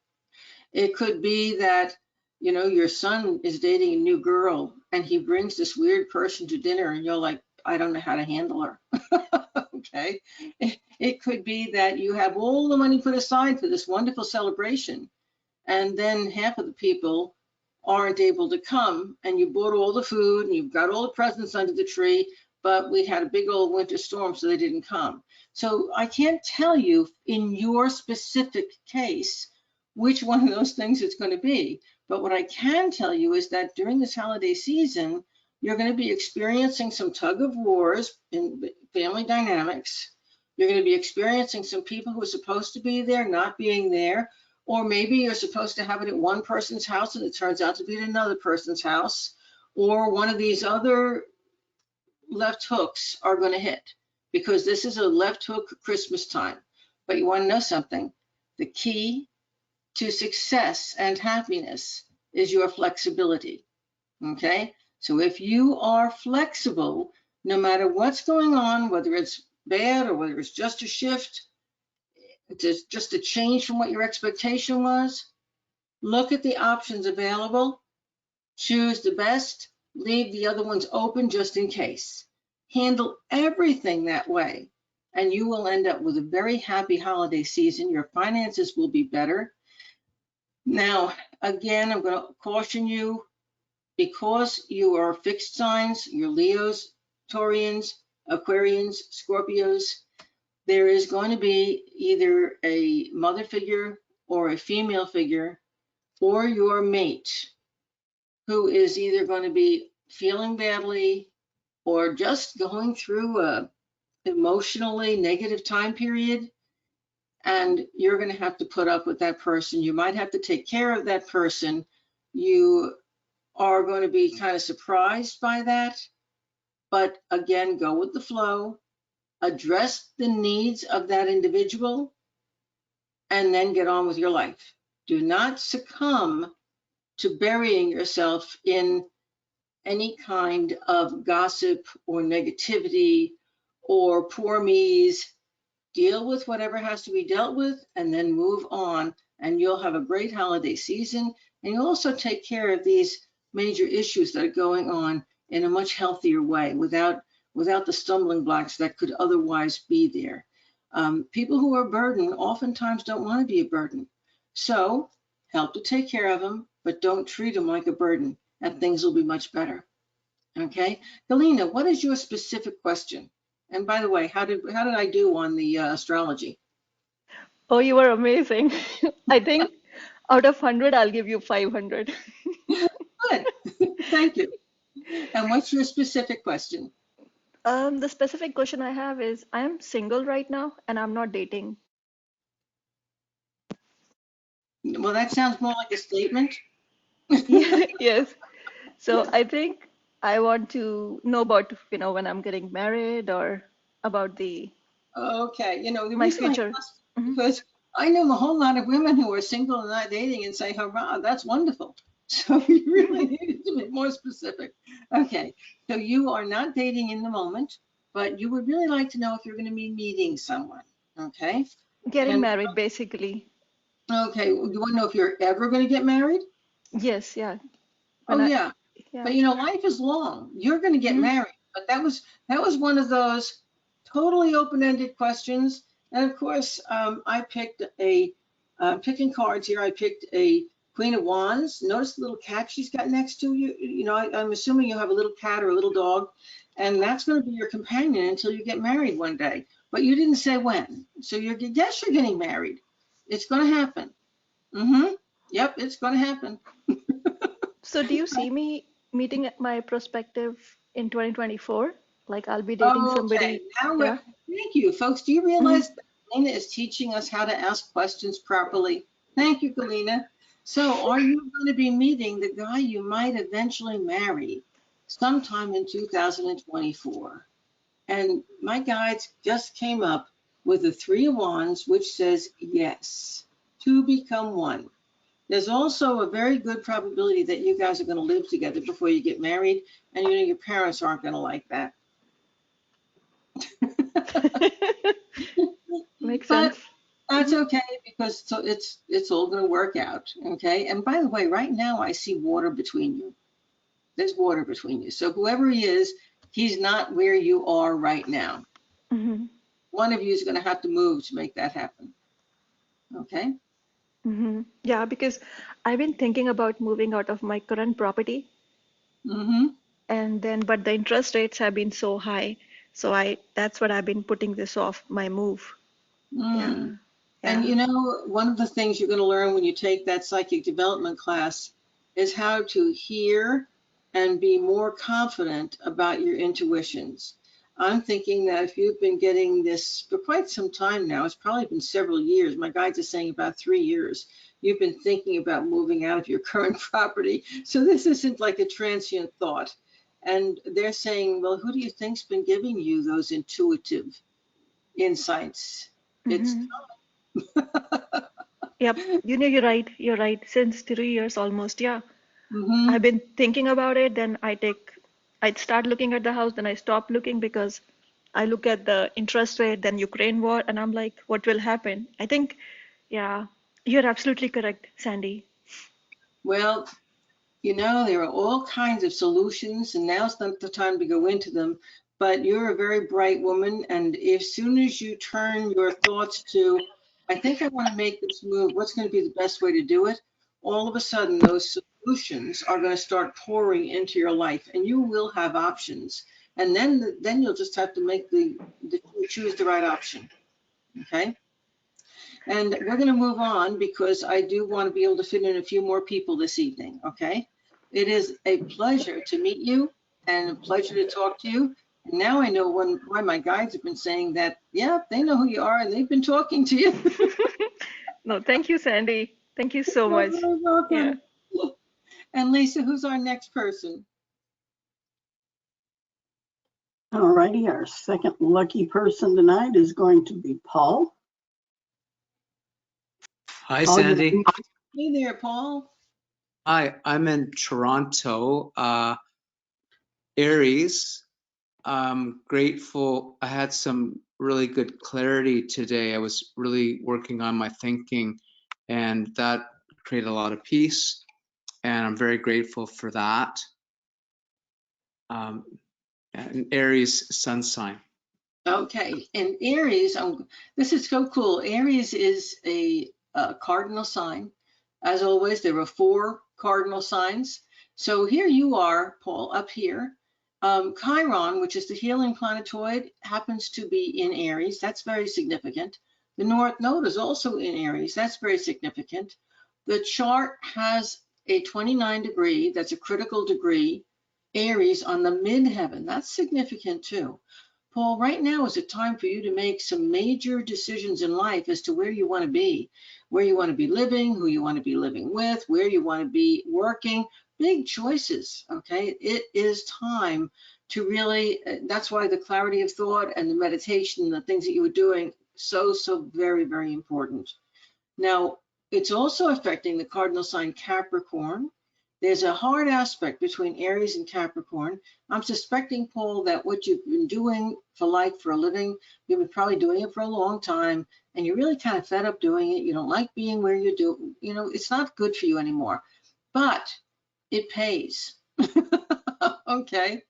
It could be that, you know, your son is dating a new girl and he brings this weird person to dinner and you're like, I don't know how to handle her. Okay. It could be that you have all the money put aside for this wonderful celebration, and then half of the people aren't able to come, and you bought all the food and you've got all the presents under the tree, but we had a big old winter storm, so they didn't come. So I can't tell you in your specific case which one of those things it's going to be. But what I can tell you is that during this holiday season, you're going to be experiencing some tug of wars in family dynamics. You're going to be experiencing some people who are supposed to be there not being there, or maybe you're supposed to have it at one person's house and it turns out to be at another person's house, or one of these other left hooks are going to hit, because this is a left hook Christmas time. But you want to know something? The key to success and happiness is your flexibility, okay? So if you are flexible, no matter what's going on, whether it's bad or whether it's just a shift, it's just a change from what your expectation was, look at the options available, choose the best, leave the other ones open just in case. Handle everything that way, and you will end up with a very happy holiday season. Your finances will be better. Now, again, I'm going to caution you, because you are fixed signs, you're Leos, Taurians, Aquarians, Scorpios, there is going to be either a mother figure or a female figure or your mate who is either going to be feeling badly or just going through a emotionally negative time period, and you're going to have to put up with that person. You might have to take care of that person. You are going to be kind of surprised by that, but again, go with the flow, address the needs of that individual, and then get on with your life. Do not succumb to burying yourself in any kind of gossip or negativity or poor me's. Deal with whatever has to be dealt with and then move on, and you'll have a great holiday season, and you'll also take care of these major issues that are going on in a much healthier way without the stumbling blocks that could otherwise be there. People who are burdened oftentimes don't want to be a burden. So help to take care of them, but don't treat them like a burden, and things will be much better. Okay, Galena, what is your specific question? And by the way, how did I do on the astrology? Oh, you were amazing. I think out of 100, I'll give you 500. Good. Thank you. And what's your specific question? The specific question I have is I am single right now and I'm not dating. Well, that sounds more like a statement. Yeah, yes. So I think I want to know about, when I'm getting married or about the Okay, the my reason I future. asked Hmm. because I know a whole lot of women who are single and not dating and say, hurrah, that's wonderful. So you really needed to be more specific. Okay, so you are not dating in the moment, but you would really like to know if you're going to be meeting someone. Okay, Getting and married, basically. okay, you want to know if you're ever going to get married? Yes, yeah. Oh When I, yeah, yeah. but life is long. You're going to get Hmm. married, but that was one of those totally open-ended questions. And of course, I picked picking cards here. I picked a Queen of Wands. Notice the little cat she's got next to you. I'm assuming you have a little cat or a little dog, and that's going to be your companion until you get married one day. But you didn't say when, so yes, you're getting married. It's going to happen. Mm-hmm. Yep, it's going to happen. So do you see me meeting my prospective in 2024? Like I'll be dating Okay, somebody. now Yeah. thank you, folks. Do you Hmm. realize that Galena is teaching us how to ask questions properly? Thank you, Galena. So, are you going to be meeting the guy you might eventually marry sometime in 2024? And my guides just came up with the Three of Wands, which says yes, to become one. There's also a very good probability that you guys are going to live together before you get married, and your parents aren't going to like that. Makes But sense. that's Hmm. okay because so it's all going to work out. Okay. And by the way, right now I see water between you. There's water between you. So whoever he is, he's not where you are right now. Hmm. One of you is going to have to move to make that happen. Okay. Hmm. Yeah, because I've been thinking about moving out of my current property, Mm-hmm. and then but the interest rates have been so high, so I that's what I've been putting this off my move. Mm. Yeah, And yeah. one of the things you're going to learn when you take that psychic development class is how to hear and be more confident about your intuitions. I'm thinking that if you've been getting this for quite some time now, it's probably been several years. My guides are saying about 3 years. You've been thinking about moving out of your current property. So this isn't like a transient thought. And they're saying, well, who do you think's been giving you those intuitive insights? It's Hmm. Yep, you're right. You're right. Since 3 years almost, yeah. I've Mhm. been thinking about it, then I'd start looking at the house, then I stop looking because I look at the interest rate, then Ukraine war, and I'm like, what will happen? I think, yeah, you're absolutely correct, Sandy. Well, there are all kinds of solutions, and now's not the time to go into them. But you're a very bright woman, and as soon as you turn your thoughts to, I think I want to make this move, what's going to be the best way to do it? All of a sudden, those solutions are going to start pouring into your life, and you will have options. And then you'll just have to make the choose the right option. Okay. And we're going to move on because I do want to be able to fit in a few more people this evening, okay? It is a pleasure to meet you and a pleasure to talk to you. And now I know why my guides have been saying that, yeah, they know who you are and they've been talking to you. No, thank you, Sandy. Thank you so You're much. very Yeah. welcome. And Lisa, who's our next person? All righty, our second lucky person tonight is going to be Paul. Hi, Paul, Sandy. Hey there, Paul. Hi, I'm in Toronto, Aries. I'm grateful. I had some really good clarity today. I was really working on my thinking, and that created a lot of peace, and I'm very grateful for that. An Aries sun sign. Okay, and Aries, this is so cool. Aries is a cardinal sign. As always, there are 4 cardinal signs. So here you are, Paul, up here. Chiron, which is the healing planetoid, happens to be in Aries. That's very significant. The North Node is also in Aries. That's very significant. The chart has a 29 degree, that's a critical degree, Aries on the midheaven. That's significant too. Paul, right now is a time for you to make some major decisions in life as to where you want to be, where you want to be living, who you want to be living with, where you want to be working. Big choices, okay? It is time to really, that's why the clarity of thought and the meditation and the things that you were doing, so very, very important. Now, it's also affecting the cardinal sign Capricorn. There's a hard aspect between Aries and Capricorn. I'm suspecting, Paul, that what you've been doing for life, for a living, you've been probably doing it for a long time, and you're really kind of fed up doing it. You don't like being where you do. You know, it's not good for you anymore, but it pays. Okay.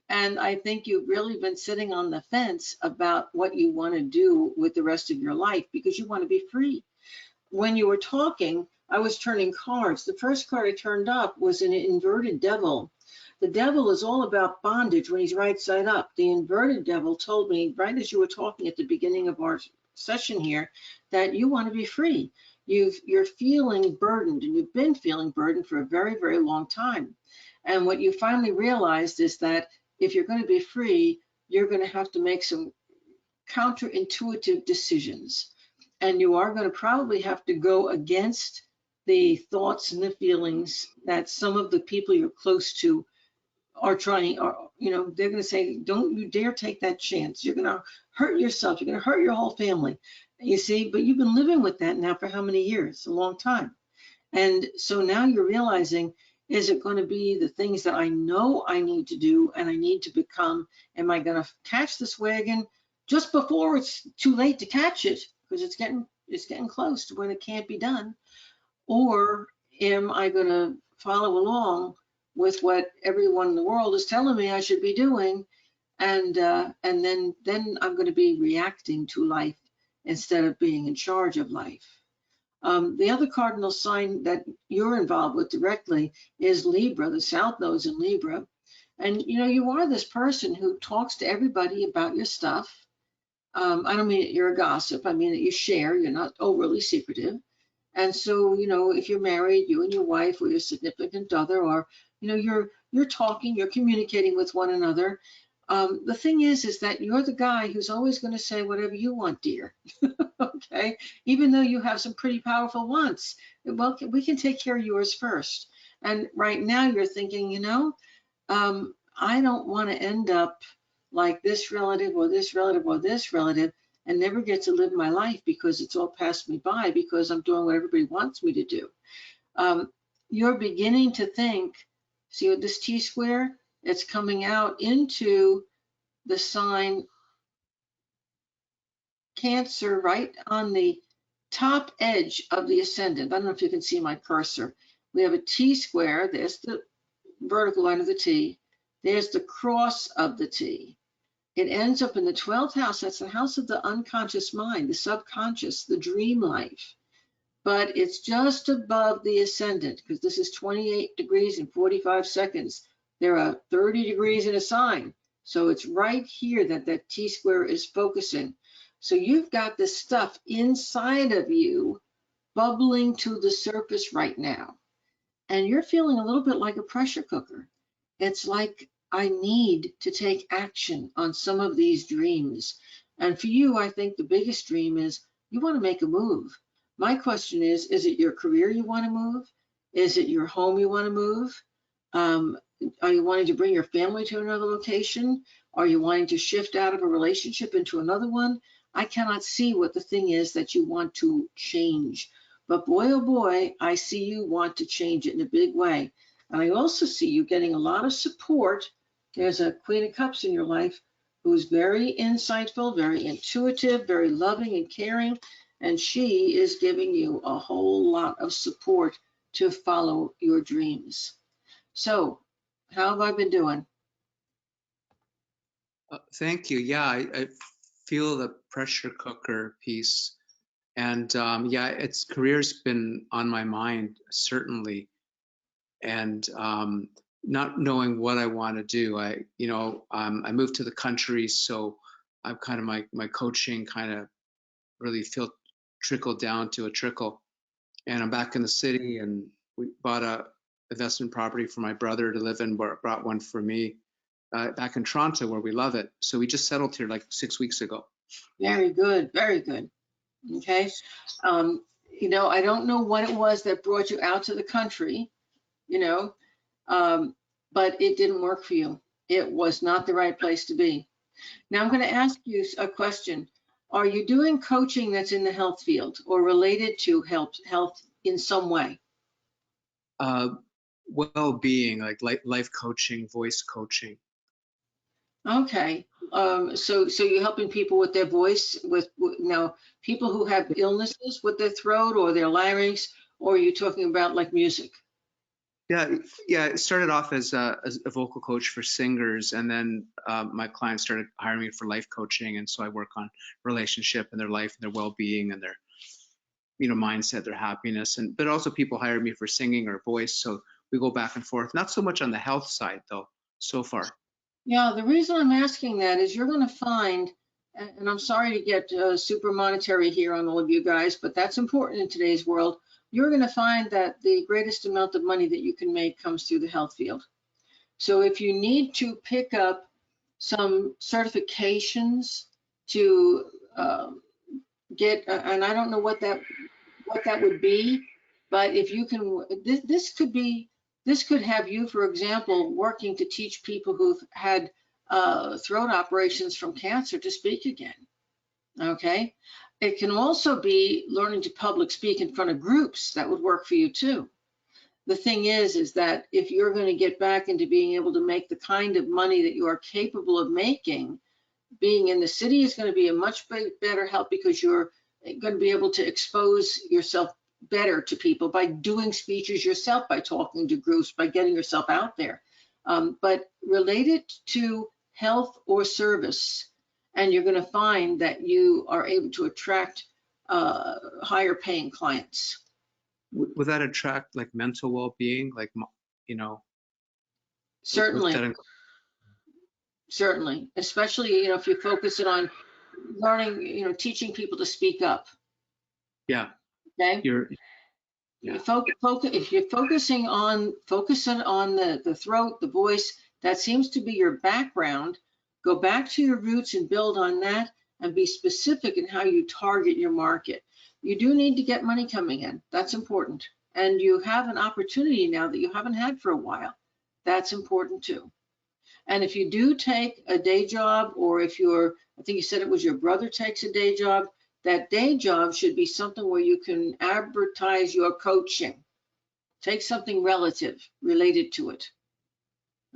And I think you've really been sitting on the fence about what you want to do with the rest of your life because you want to be free. When you were talking, I was turning cards. The first card I turned up was an inverted devil. The devil is all about bondage when he's right side up. The inverted devil told me, right as you were talking at the beginning of our session here, that you want to be free. You're feeling burdened, and you've been feeling burdened for a very, very long time. And what you finally realized is that if you're going to be free, you're going to have to make some counterintuitive decisions. And you are going to probably have to go against the thoughts and the feelings that some of the people you're close to are trying, or, you know, they're going to say, don't you dare take that chance. You're going to hurt yourself. You're going to hurt your whole family. You see, but you've been living with that now for how many years? A long time. And so now you're realizing, is it going to be the things that I know I need to do and I need to become? Am I going to catch this wagon just before it's too late to catch it, because it's getting close to when it can't be done? Or am I going to follow along with what everyone in the world is telling me I should be doing, and then I'm going to be reacting to life instead of being in charge of life? The other cardinal sign that you're involved with directly is Libra, the South Node's in Libra. And you know, you are this person who talks to everybody about your stuff. I don't mean that you're a gossip. I mean that you share, you're not overly secretive. And so, you know, if you're married, you and your wife or your significant other, or, you know, you're talking, you're communicating with one another. The thing is that you're the guy who's always going to say whatever you want, dear. Okay, even though you have some pretty powerful wants. Well, we can take care of yours first. And right now you're thinking, you know, I don't want to end up like this relative or this relative or this relative and never get to live my life because it's all passed me by because I'm doing what everybody wants me to do. You're beginning to think, see what this T square, it's coming out into the sign Cancer, right on the top edge of the ascendant. I don't know if you can see my cursor. We have a T square. There's the vertical line of the T. There's the cross of the T. It ends up in the 12th house. That's the house of the unconscious mind, the subconscious, the dream life. But it's just above the ascendant because this is 28 degrees and 45 seconds. There are 30 degrees in a sign. So it's right here that that T square is focusing. So you've got this stuff inside of you bubbling to the surface right now. And you're feeling a little bit like a pressure cooker. It's like, I need to take action on some of these dreams. And for you, I think the biggest dream is you want to make a move. My question is it your career you want to move? Is it your home you want to move? Are you wanting to bring your family to another location? Are you wanting to shift out of a relationship into another one? I cannot see what the thing is that you want to change. But boy, oh boy, I see you want to change it in a big way. And I also see you getting a lot of support. There's a Queen of Cups in your life who's very insightful, very intuitive, very loving and caring. And she is giving you a whole lot of support to follow your dreams. So, how have I been doing? Thank you. Yeah, I feel the pressure cooker piece. And yeah, it's career's been on my mind, certainly. And not knowing what I want to do. I moved to the country, so I'm kind of my coaching kind of really trickled down to a trickle. And I'm back in the city, and we bought a investment property for my brother to live in, brought one for me back in Toronto where we love it. So we just settled here like 6 weeks ago. Very good, very good. Okay. You know, I don't know what it was that brought you out to the country, you know, but it didn't work for you. It was not the right place to be. Now I'm going to ask you a question. Are you doing coaching that's in the health field or related to health in some way? Well-being, like life coaching, voice coaching. Okay. So you're helping people with their voice, with now people who have illnesses with their throat or their larynx, or are you talking about like music? Yeah. It started off as a vocal coach for singers, and then my clients started hiring me for life coaching, and so I work on relationship and their life and their well-being and their, mindset, their happiness, but also people hire me for singing or voice, so we go back and forth. Not so much on the health side though, so far. Yeah, the reason I'm asking that is you're going to find, and I'm sorry to get super monetary here on all of you guys, but that's important in today's world. You're going to find that the greatest amount of money that you can make comes through the health field. So if you need to pick up some certifications to get, and I don't know what that would be, but if you can, this could have you, for example, working to teach people who've had throat operations from cancer to speak again. Okay. It can also be learning to public speak in front of groups. That would work for you too. The thing is that if you're going to get back into being able to make the kind of money that you are capable of making, being in the city is going to be a much better help because you're going to be able to expose yourself better to people by doing speeches yourself, by talking to groups, by getting yourself out there. But related to health or service, and you're going to find that you are able to attract higher paying clients. Would that attract like mental well-being, like, Certainly. Certainly, especially, if you're focusing on learning, teaching people to speak up. Yeah. Okay. Yeah. If you're focusing on the throat, the voice, that seems to be your background. Go back to your roots and build on that, and be specific in how you target your market. You do need to get money coming in. That's important. And you have an opportunity now that you haven't had for a while. That's important too. And if you do take a day job, or if I think you said it was your brother takes a day job, that day job should be something where you can advertise your coaching. Take something related to it.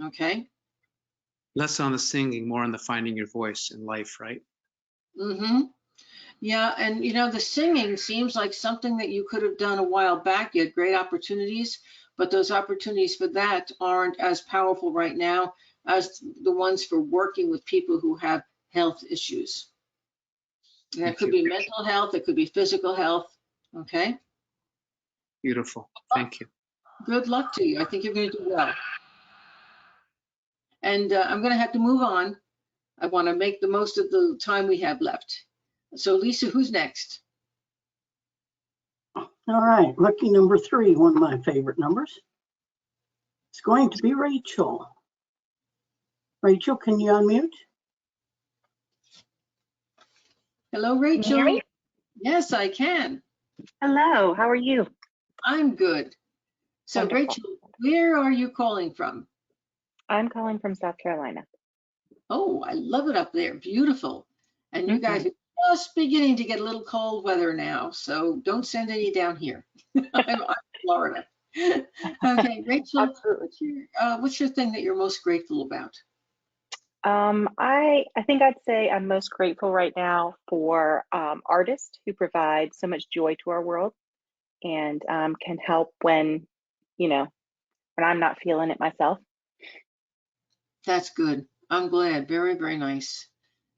Okay? Less on the singing, more on the finding your voice in life, right? Mm-hmm. Yeah, and the singing seems like something that you could have done a while back. You had great opportunities, but those opportunities for that aren't as powerful right now as the ones for working with people who have health issues. And that could be mental health, it could be physical health. Okay? Beautiful. Thank you. Good luck to you. I think you're going to do well. And I'm going to have to move on. I want to make the most of the time we have left. So Lisa, who's next? All right, lucky number 3, one of my favorite numbers. It's going to be Rachel. Rachel, can you unmute? Hello, Rachel. Can you hear me? Yes, I can. Hello, how are you? I'm good. So Wonderful. Rachel, where are you calling from? I'm calling from South Carolina. Oh, I love it up there. Beautiful. And you guys are just beginning to get a little cold weather now, so don't send any down here. I'm Florida. Okay, Rachel, what's your thing that you're most grateful about? I think I'd say I'm most grateful right now for artists who provide so much joy to our world and can help when I'm not feeling it myself. That's good. I'm glad. Very, very nice.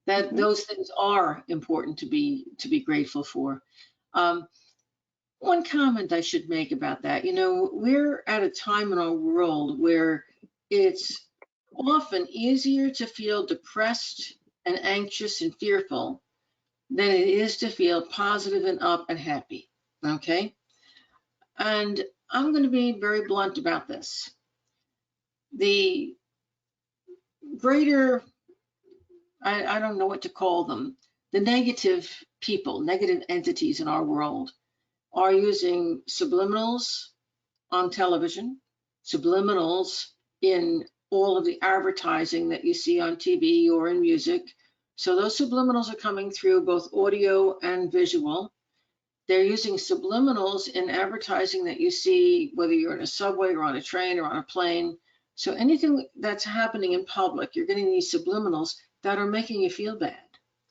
That those things are important to be grateful for. One comment I should make about that, we're at a time in our world where it's often easier to feel depressed and anxious and fearful than it is to feel positive and up and happy. Okay. And I'm going to be very blunt about this. The greater, I don't know what to call them, the negative people, negative entities in our world are using subliminals on television, subliminals in all of the advertising that you see on TV or in music. So those subliminals are coming through both audio and visual. They're using subliminals in advertising that you see, whether you're in a subway or on a train or on a plane. So anything that's happening in public, you're getting these subliminals that are making you feel bad.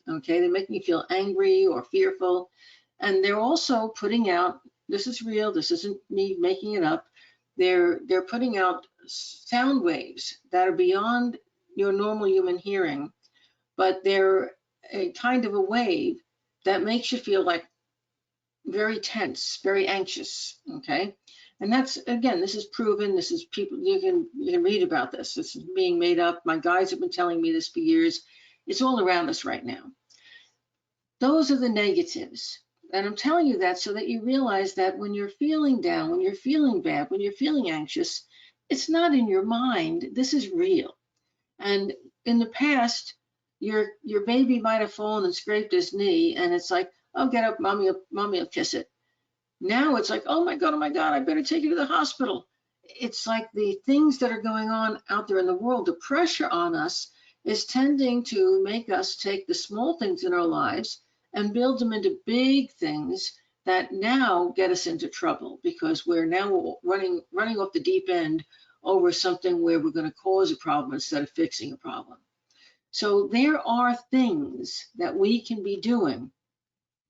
Okay, they're making you feel angry or fearful. And they're also putting out, this is real, this isn't me making it up. They're putting out sound waves that are beyond your normal human hearing, but they're a kind of a wave that makes you feel like very tense, very anxious, okay? And that's, again, this is proven, this is people, you can read about this. This is being made up. My guides have been telling me this for years. It's all around us right now. Those are the negatives. And I'm telling you that so that you realize that when you're feeling down, when you're feeling bad, when you're feeling anxious, it's not in your mind. This is real. And in the past, your baby might have fallen and scraped his knee, and it's like, oh, get up, mommy will kiss it. Now it's like, oh my God, I better take you to the hospital. It's like the things that are going on out there in the world, the pressure on us is tending to make us take the small things in our lives and build them into big things that now get us into trouble because we're now running off the deep end over something where we're going to cause a problem instead of fixing a problem. So there are things that we can be doing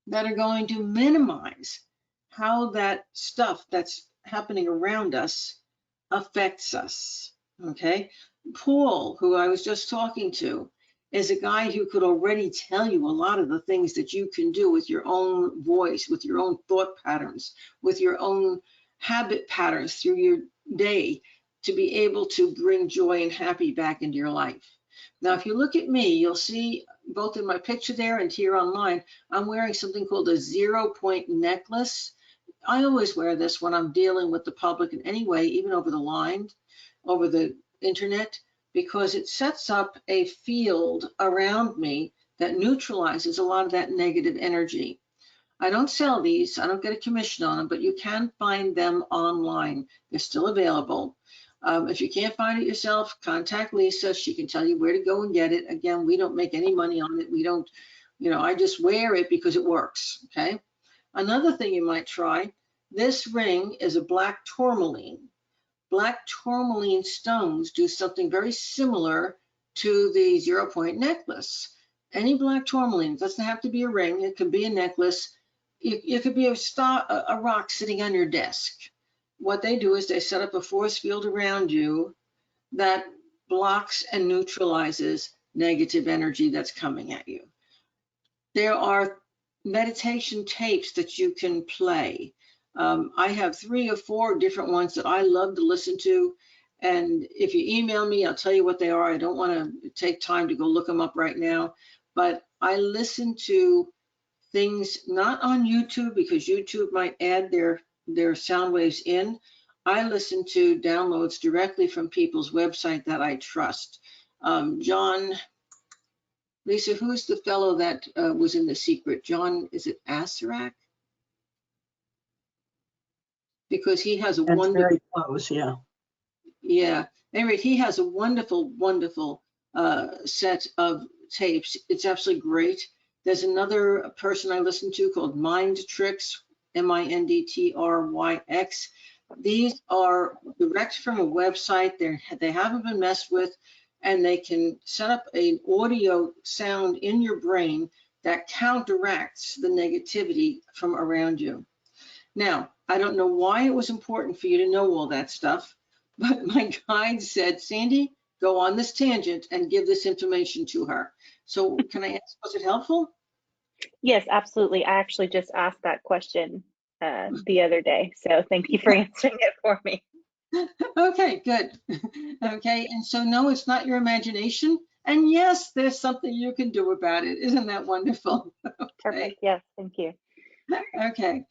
that are going to minimize how that stuff that's happening around us affects us, okay? Paul, who I was just talking to, is a guy who could already tell you a lot of the things that you can do with your own voice, with your own thought patterns, with your own habit patterns through your day to be able to bring joy and happy back into your life. Now, if you look at me, you'll see both in my picture there and here online, I'm wearing something called a 0-point necklace. I always wear this when I'm dealing with the public in any way, even over the line, over the internet, because it sets up a field around me that neutralizes a lot of that negative energy. I don't sell these, I don't get a commission on them, but you can find them online. They're still available. If you can't find it yourself, contact Lisa. She can tell you where to go and get it. Again, we don't make any money on it. We don't, I just wear it because it works, okay? Another thing you might try, this ring is a black tourmaline. Black tourmaline stones do something very similar to the 0-point necklace. Any black tourmaline, it doesn't have to be a ring, it could be a necklace. It could be a rock sitting on your desk. What they do is they set up a force field around you that blocks and neutralizes negative energy that's coming at you. There are meditation tapes that you can play. I have 3 or 4 different ones that I love to listen to. And if you email me, I'll tell you what they are. I don't want to take time to go look them up right now. But I listen to things not on YouTube because YouTube might add their sound waves in. I listen to downloads directly from people's website that I trust. John, Lisa, who's the fellow that was in The Secret? John, is it Asarac? Because he has a That's wonderful, very close, yeah. yeah. Anyway, he has a wonderful, wonderful set of tapes. It's absolutely great. There's another person I listen to called Mind Tricks, MINDTRYX. These are direct from a website. They haven't been messed with, and they can set up an audio sound in your brain that counteracts the negativity from around you. Now, I don't know why it was important for you to know all that stuff, but my guide said, Sandy, go on this tangent and give this information to her. So can I ask, was it helpful? Yes, absolutely. I actually just asked that question the other day, so thank you for answering it for me. Okay, good. Okay, and so no, it's not your imagination. And yes, there's something you can do about it. Isn't that wonderful? Okay. Perfect. Yes, thank you. Okay.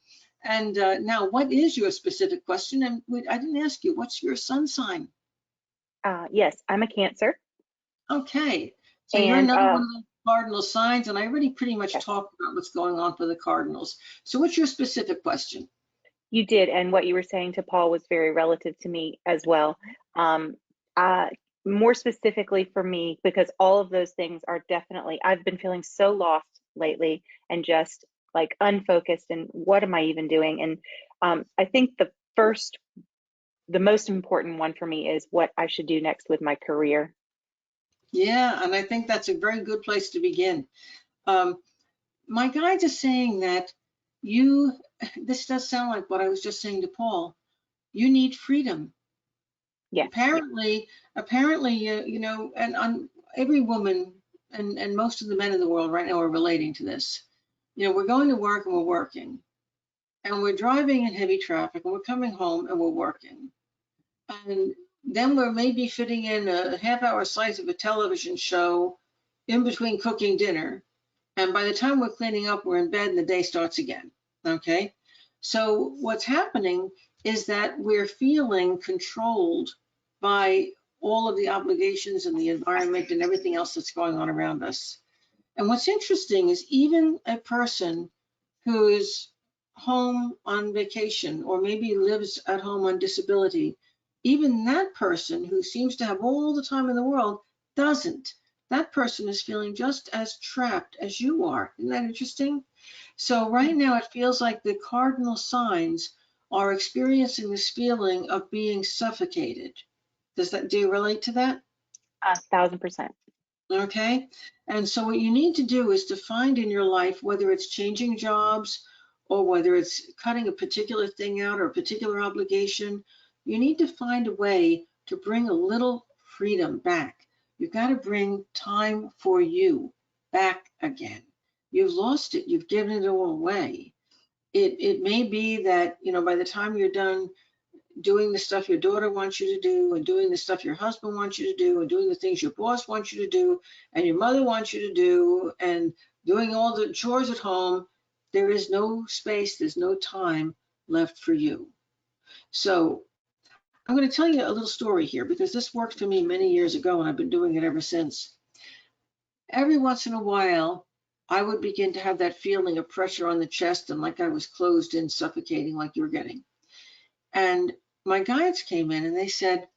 And now, what is your specific question? And I didn't ask you, what's your sun sign? Yes, I'm a Cancer, Okay, so you're and another one of the cardinal signs, and I already pretty much yes, talked about what's going on for the cardinals. So what's your specific question? you did, and what you were saying to Paul was very relative to me as well. Um, uh, More specifically for me, because all of those things are definitely, I've been feeling so lost lately and just like unfocused and what am I even doing? And I think the most important one for me is what I should do next with my career. Yeah, and I think that's a very good place to begin. Um, my guides are saying that you, this does sound like what I was just saying to Paul, you need freedom. Yes. Apparently, you know, and on every woman and most of the men in the world right now are relating to this. You know, we're going to work and we're working, and we're driving in heavy traffic, and we're coming home and we're working. And then we're maybe fitting in a half-hour slice of a television show in between cooking dinner. And by the time we're cleaning up, we're in bed and the day starts again. Okay. So what's happening is that we're feeling controlled by all of the obligations and the environment and everything else that's going on around us. And what's interesting is even a person who is home on vacation or maybe lives at home on disability, even that person who seems to have all the time in the world doesn't. That person is feeling just as trapped as you are. Isn't that interesting? So right now it feels like the cardinal signs are experiencing this feeling of being suffocated. Do you relate to that? 1,000%. Okay. And so what you need to do is to find in your life, whether it's changing jobs or whether it's cutting a particular thing out or a particular obligation, you need to find a way to bring a little freedom back. You've got to bring time for you back again. You've lost it. You've given it all away. It may be that, you know, by the time you're done doing the stuff your daughter wants you to do and doing the stuff your husband wants you to do and doing the things your boss wants you to do and your mother wants you to do and doing all the chores at home, there is no space, there's no time left for you. So I'm going to tell you a little story here because this worked for me many years ago and I've been doing it ever since. Every once in a while, I would begin to have that feeling of pressure on the chest and like I was closed in, suffocating like you're getting. And my guides came in and they said,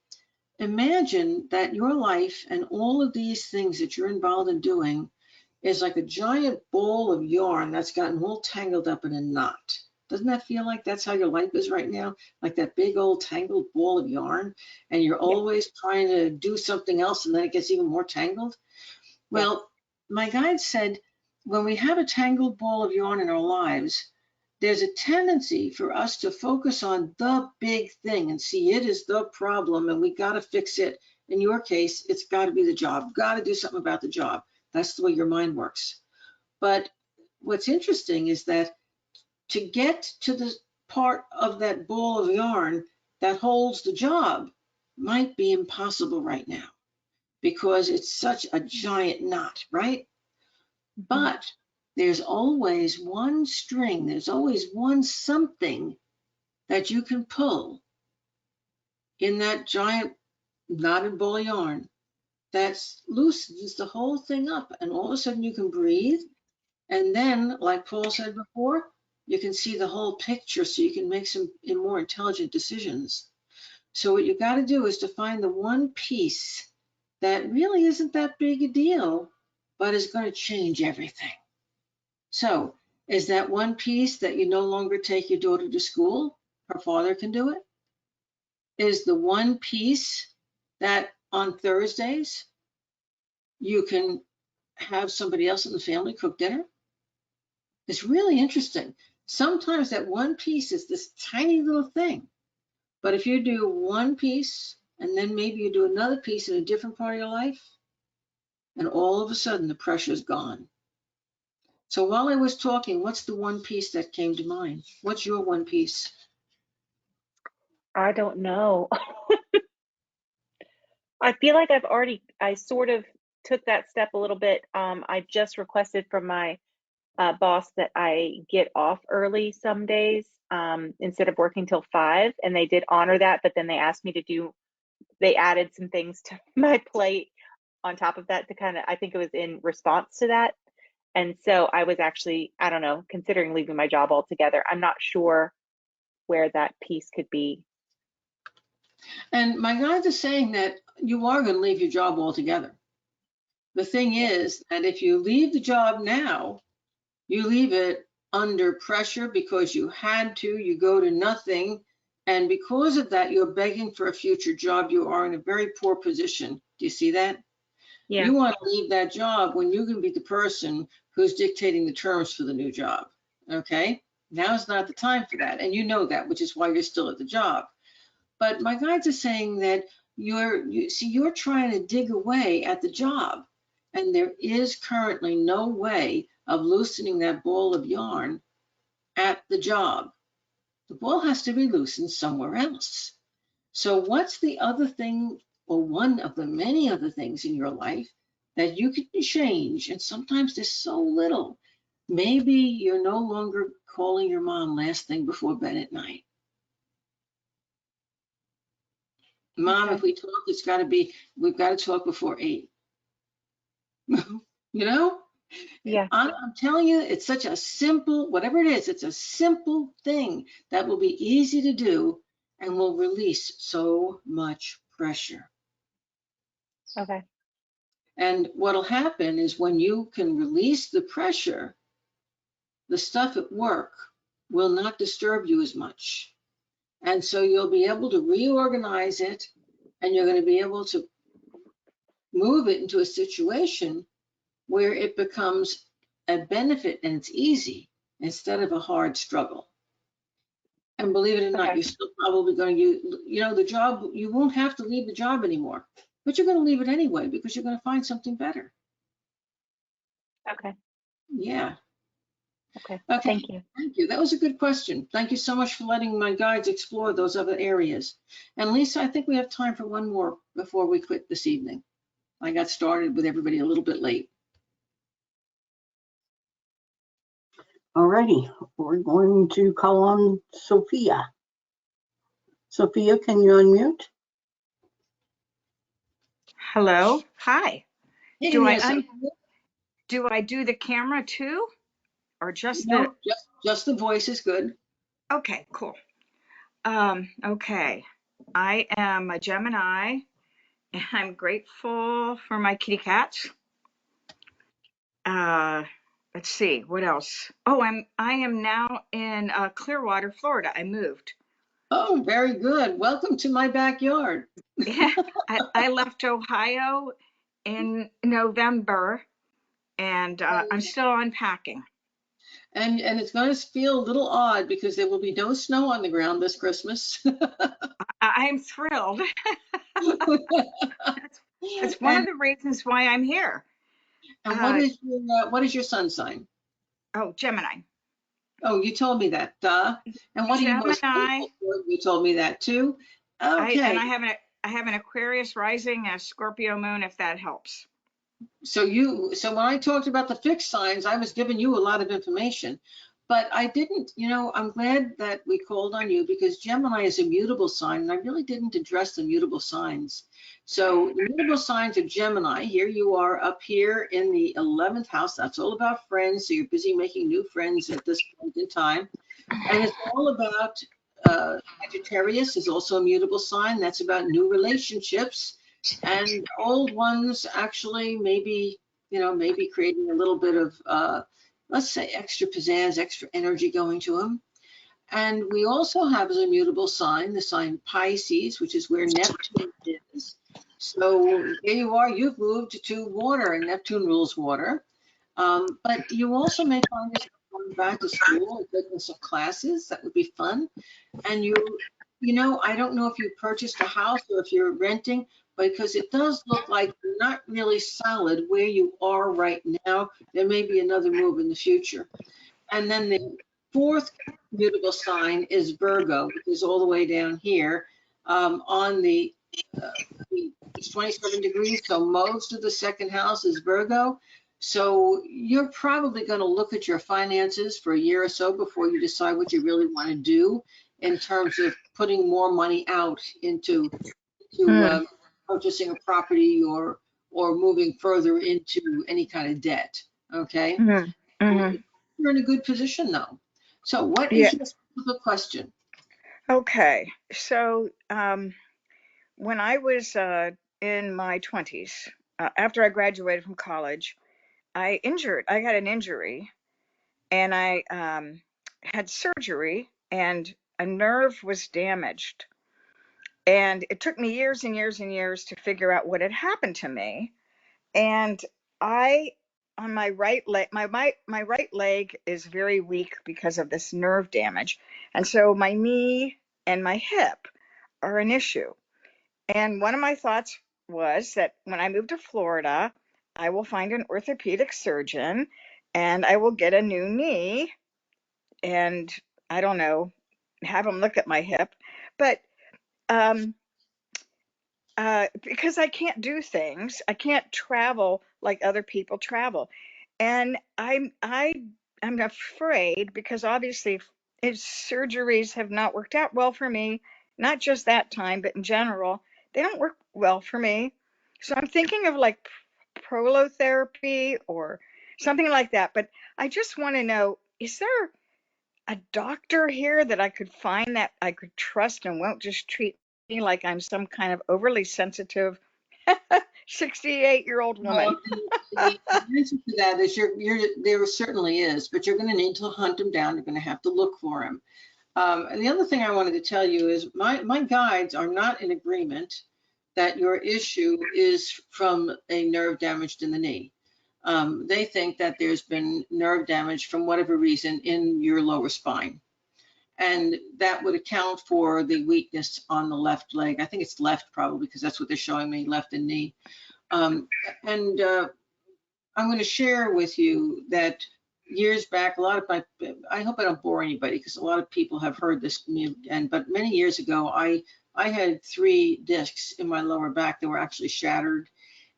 imagine that your life and all of these things that you're involved in doing is like a giant ball of yarn that's gotten all tangled up in a knot. Doesn't that feel like that's how your life is right now? Like that big old tangled ball of yarn, and you're Yes. always trying to do something else and then it gets even more tangled? Yes. Well, my guide said when we have a tangled ball of yarn in our lives, there's a tendency for us to focus on the big thing and see it as the problem and we got to fix it. In your case, it's got to be the job, got to do something about the job. That's the way your mind works. But what's interesting is that to get to the part of that ball of yarn that holds the job might be impossible right now because it's such a giant knot, right? Mhm. But there's always one string, there's always one something that you can pull in that giant knotted ball of yarn that loosens the whole thing up. And all of a sudden you can breathe. And then, like Paul said before, you can see the whole picture so you can make some more intelligent decisions. So what you got to do is to find the one piece that really isn't that big a deal, but is going to change everything. So is that one piece that you no longer take your daughter to school? Her father can do it. Is the one piece that on Thursdays you can have somebody else in the family cook dinner? It's really interesting. Sometimes that one piece is this tiny little thing, but if you do one piece and then maybe you do another piece in a different part of your life, and all of a sudden the pressure's gone. So while I was talking, what's the one piece that came to mind? What's your one piece? I don't know. I feel like I sort of took that step a little bit. I just requested from my boss that I get off early some days instead of working till 5, and they did honor that, but then they asked me to do, they added some things to my plate on top of that to kind of, I think it was in response to that. And so I was actually, I don't know, considering leaving my job altogether. I'm not sure where that piece could be. And my guides are saying that you are going to leave your job altogether. The thing is that if you leave the job now, you leave it under pressure because you had to, you go to nothing. And because of that, you're begging for a future job. You are in a very poor position. Do you see that? Yeah. You want to leave that job when you can be the person who's dictating the terms for the new job. Okay? Now's not the time for that. And you know that, which is why you're still at the job. But my guides are saying that you're trying to dig away at the job. And there is currently no way of loosening that ball of yarn at the job. The ball has to be loosened somewhere else. So what's the other thing, or one of the many other things in your life that you can change? And sometimes there's so little. Maybe you're no longer calling your mom last thing before bed at night. Mom, Okay. if we talk, we've got to talk before 8. You know? Yeah. I'm telling you, it's such a simple, whatever it is, it's a simple thing that will be easy to do and will release so much pressure. Okay. And what'll happen is when you can release the pressure, the stuff at work will not disturb you as much. And so you'll be able to reorganize it, and you're going to be able to move it into a situation where it becomes a benefit and it's easy instead of a hard struggle. And believe it or not, Okay. you're still probably going to, the job, you won't have to leave the job anymore, but you're going to leave it anyway because you're going to find something better. Okay. Yeah. Okay. Okay. Thank you. Thank you. That was a good question. Thank you so much for letting my guides explore those other areas. And Lisa, I think we have time for one more before we quit this evening. I got started with everybody a little bit late. All righty, we're going to call on Sophia. Sophia, can you unmute? Hello. Hi. Hey Do there, I do I do the camera too, or just the? no, just the voice is good. Okay, cool. Okay. I am a Gemini, and I'm grateful for my kitty cats. Let's see, what else? Oh, I am now in Clearwater, Florida. I moved. Oh, very good. Welcome to my backyard. Yeah, I left Ohio in November, and I'm still unpacking. And it's going to feel a little odd because there will be no snow on the ground this Christmas. I'm thrilled. That's one And of the reasons why I'm here. what is your sun sign? Oh, Gemini. Oh, you told me that. Duh. And what are you most Gemini. grateful for? You told me that too. I Okay. have an Aquarius rising, a Scorpio moon, if that helps. So when I talked about the fixed signs, I was giving you a lot of information, but I didn't, I'm glad that we called on you because Gemini is a mutable sign and I really didn't address the mutable signs. So the mutable signs of Gemini, here you are up here in the 11th house. That's all about friends. So you're busy making new friends at this point in time. And it's all about, Sagittarius is also a mutable sign. That's about new relationships. And old ones actually maybe creating a little bit of, let's say, extra pizzazz, extra energy going to them. And we also have as a mutable sign, the sign Pisces, which is where Neptune is. So there you are, you've moved to water and Neptune rules water. But you also may find yourself going back to school and taking some classes. That would be fun. And I don't know if you purchased a house or if you're renting, because it does look like you're not really solid where you are right now. There may be another move in the future. And then the fourth mutable sign is Virgo, which is all the way down here on it's 27 degrees. So most of the second house is Virgo. So you're probably going to look at your finances for a year or so before you decide what you really want to do in terms of putting more money out into Mm, purchasing a property or moving further into any kind of debt. Okay, mm, mm. you're in a good position though. So what Yeah. is your specific question? Okay. So, when I was in my 20s, after I graduated from college, I got an injury and I had surgery and a nerve was damaged. And it took me years and years and years to figure out what had happened to me. And I, on my right leg, my right leg is very weak because of this nerve damage. And so my knee and my hip are an issue. And one of my thoughts was that when I move to Florida, I will find an orthopedic surgeon and I will get a new knee and I don't know, have him look at my hip. But um, because I can't do things, I can't travel like other people travel, and I'm afraid because obviously if surgeries have not worked out well for me, not just that time, but in general, they don't work well for me. So I'm thinking of like prolotherapy or something like that. But I just want to know, is there a doctor here that I could find that I could trust and won't just treat me like I'm some kind of overly sensitive 68-year-old woman? Well, the answer to that is there certainly is, but you're going to need to hunt him down. You're going to have to look for him. And the other thing I wanted to tell you is my guides are not in agreement that your issue is from a nerve damage in the knee. They think that there's been nerve damage from whatever reason in your lower spine. And that would account for the weakness on the left leg. I think it's left probably because that's what they're showing me, left and knee. And I'm going to share with you that years back, I hope I don't bore anybody because a lot of people have heard this, but many years ago, I had 3 discs in my lower back that were actually shattered.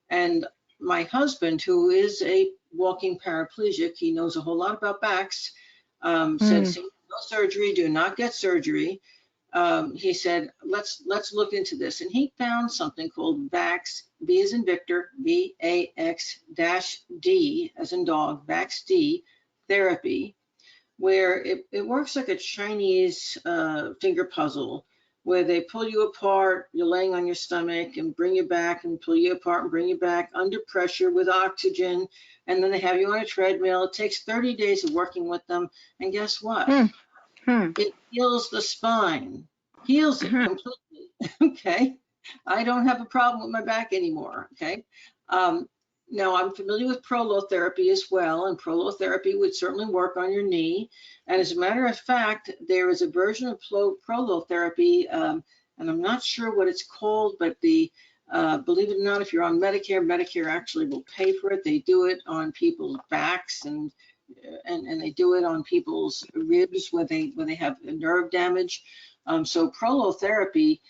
And my husband, who is a walking paraplegic, he knows a whole lot about backs, said, Mm, "See, no surgery, do not get surgery." He said, let's look into this. And he found something called VAX, V as in Victor, VAX dash D as in dog, VAX D therapy, where it works like a Chinese finger puzzle, where they pull you apart, you're laying on your stomach and bring you back and pull you apart and bring you back under pressure with oxygen. And then they have you on a treadmill. It takes 30 days of working with them. And guess what? hmm, hmm, It heals the spine, heals it hmm. completely. Okay. I don't have a problem with my back anymore. Okay. Um, Now I'm familiar with prolotherapy as well, and prolotherapy would certainly work on your knee. And as a matter of fact, there is a version of prolotherapy, and I'm not sure what it's called, but believe it or not, if you're on Medicare, Medicare actually will pay for it. They do it on people's backs and they do it on people's ribs where they have nerve damage. So prolotherapy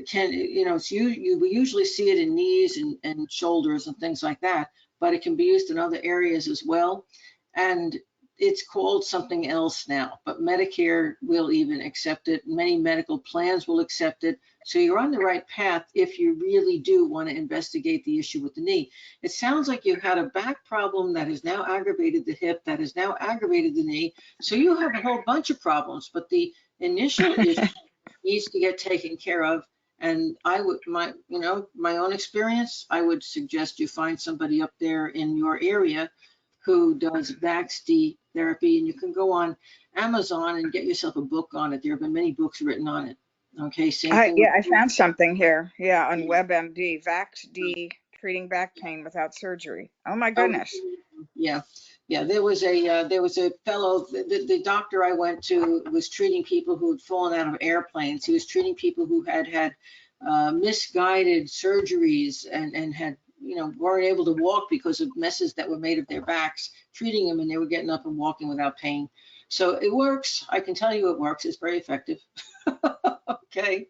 can, we usually see it in knees and shoulders and things like that, but it can be used in other areas as well. And it's called something else now, but Medicare will even accept it. Many medical plans will accept it. So you're on the right path if you really do want to investigate the issue with the knee. It sounds like you had a back problem that has now aggravated the hip, that has now aggravated the knee. So you have a whole bunch of problems, but the initial issue needs to get taken care of. And I would, my own experience, I would suggest you find somebody up there in your area who does VAX-D therapy, and you can go on Amazon and get yourself a book on it. There have been many books written on it. Okay, same thing with Yeah, I found something here. Yeah, on WebMD, VaxD, treating back pain without surgery. Oh my oh, goodness. yeah, yeah. There was a fellow, the doctor I went to was treating people who had fallen out of airplanes. He was treating people who had misguided surgeries and had, weren't able to walk because of messes that were made of their backs, treating them, and they were getting up and walking without pain. So it works. I can tell you it works. It's very effective. Okay.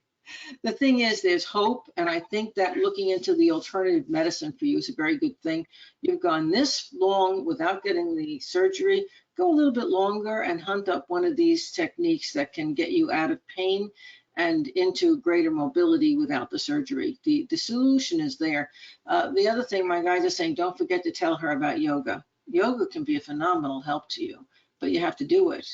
The thing is, there's hope, and I think that looking into the alternative medicine for you is a very good thing. You've gone this long without getting the surgery. Go a little bit longer and hunt up one of these techniques that can get you out of pain and into greater mobility without the surgery. The solution is there. The other thing, my guys are saying, don't forget to tell her about yoga. Yoga can be a phenomenal help to you, but you have to do it.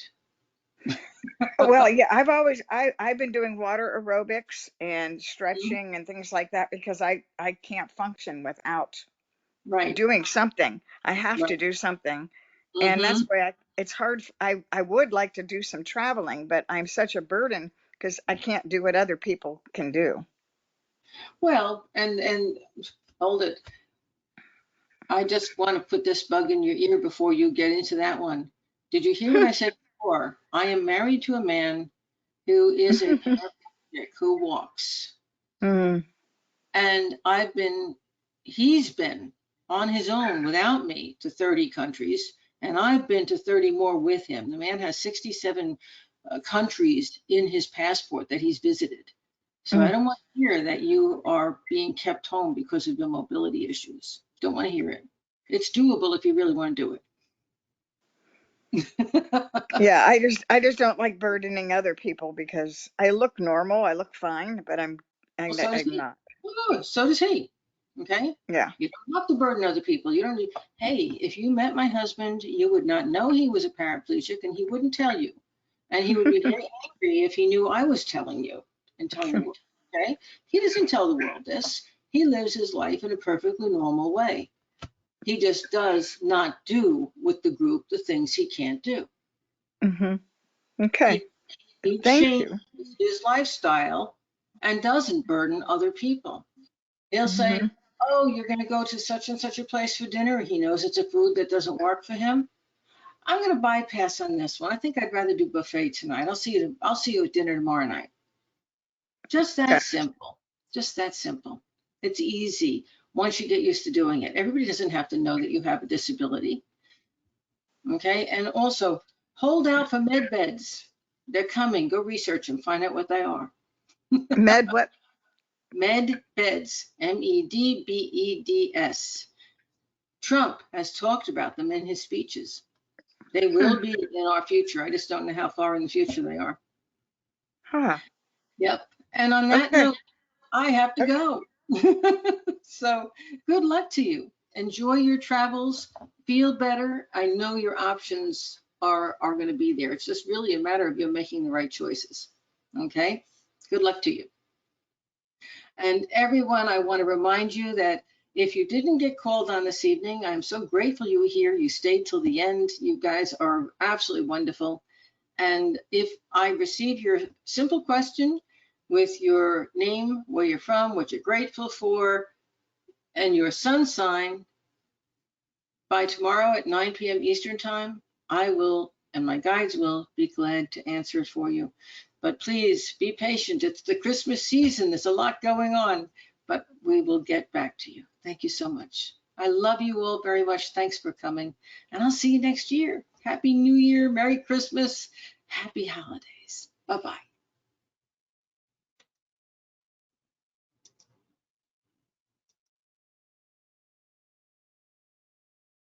Well, yeah, I've been doing water aerobics and stretching and things like that because I can't function without Right, doing something. I have to right. do something. And Hmm. that's why it's hard. I would like to do some traveling, but I'm such a burden because I can't do what other people can do. Well, and hold it. I just want to put this bug in your ear before you get into that one. Did you hear what I said before? I am married to a man who is a paraplegic who walks. Mm, And he's been on his own without me to 30 countries, and I've been to 30 more with him. The man has 67 countries in his passport that he's visited. So I mm. don't want to hear that you are being kept home because of your mobility issues. Don't want to hear it. It's doable if you really want to do it. Yeah, I just don't like burdening other people because I look normal, I look fine, but Well, so does I'm he. not. Oh, so does he. Okay? Yeah. You don't have to burden other people. You don't need, hey, if you met my husband, you would not know he was a paraplegic and he wouldn't tell you. And he would be very angry if he knew I was telling you and telling the world. Okay? He doesn't tell the world this. He lives his life in a perfectly normal way. He just does not do with the group the things he can't do. Hmm. Okay. He Thank changes you. his lifestyle and doesn't burden other people. He'll say, Hmm. oh, you're going to go to such and such a place for dinner. He knows it's a food that doesn't work for him. I'm going to bypass on this one. I think I'd rather do buffet tonight. I'll see you at dinner tomorrow night. Just that Okay. simple. Just that simple. It's easy once you get used to doing it. Everybody doesn't have to know that you have a disability. Okay. And also hold out for med beds. They're coming. Go research them. Find out what they are. Med what? Med beds. MEDBEDS. Trump has talked about them in his speeches. They Hmm. will be in our future. I just don't know how far in the future they are. Huh. Yep. And on that Okay. note, I have to Okay. go. So good luck to you. Enjoy your travels. Feel better. I know your options are going to be there. It's just really a matter of you making the right choices. Okay. Good luck to you. And everyone, I want to remind you that if you didn't get called on this evening, I'm so grateful you were here. You stayed till the end. You guys are absolutely wonderful. And if I receive your simple question with your name, where you're from, what you're grateful for, and your sun sign by tomorrow at 9 p.m. Eastern time, I will, and my guides will, be glad to answer it for you. But please be patient. It's the Christmas season. There's a lot going on, but we will get back to you. Thank you so much. I love you all very much. Thanks for coming. And I'll see you next year. Happy New Year. Merry Christmas. Happy holidays. Bye-bye.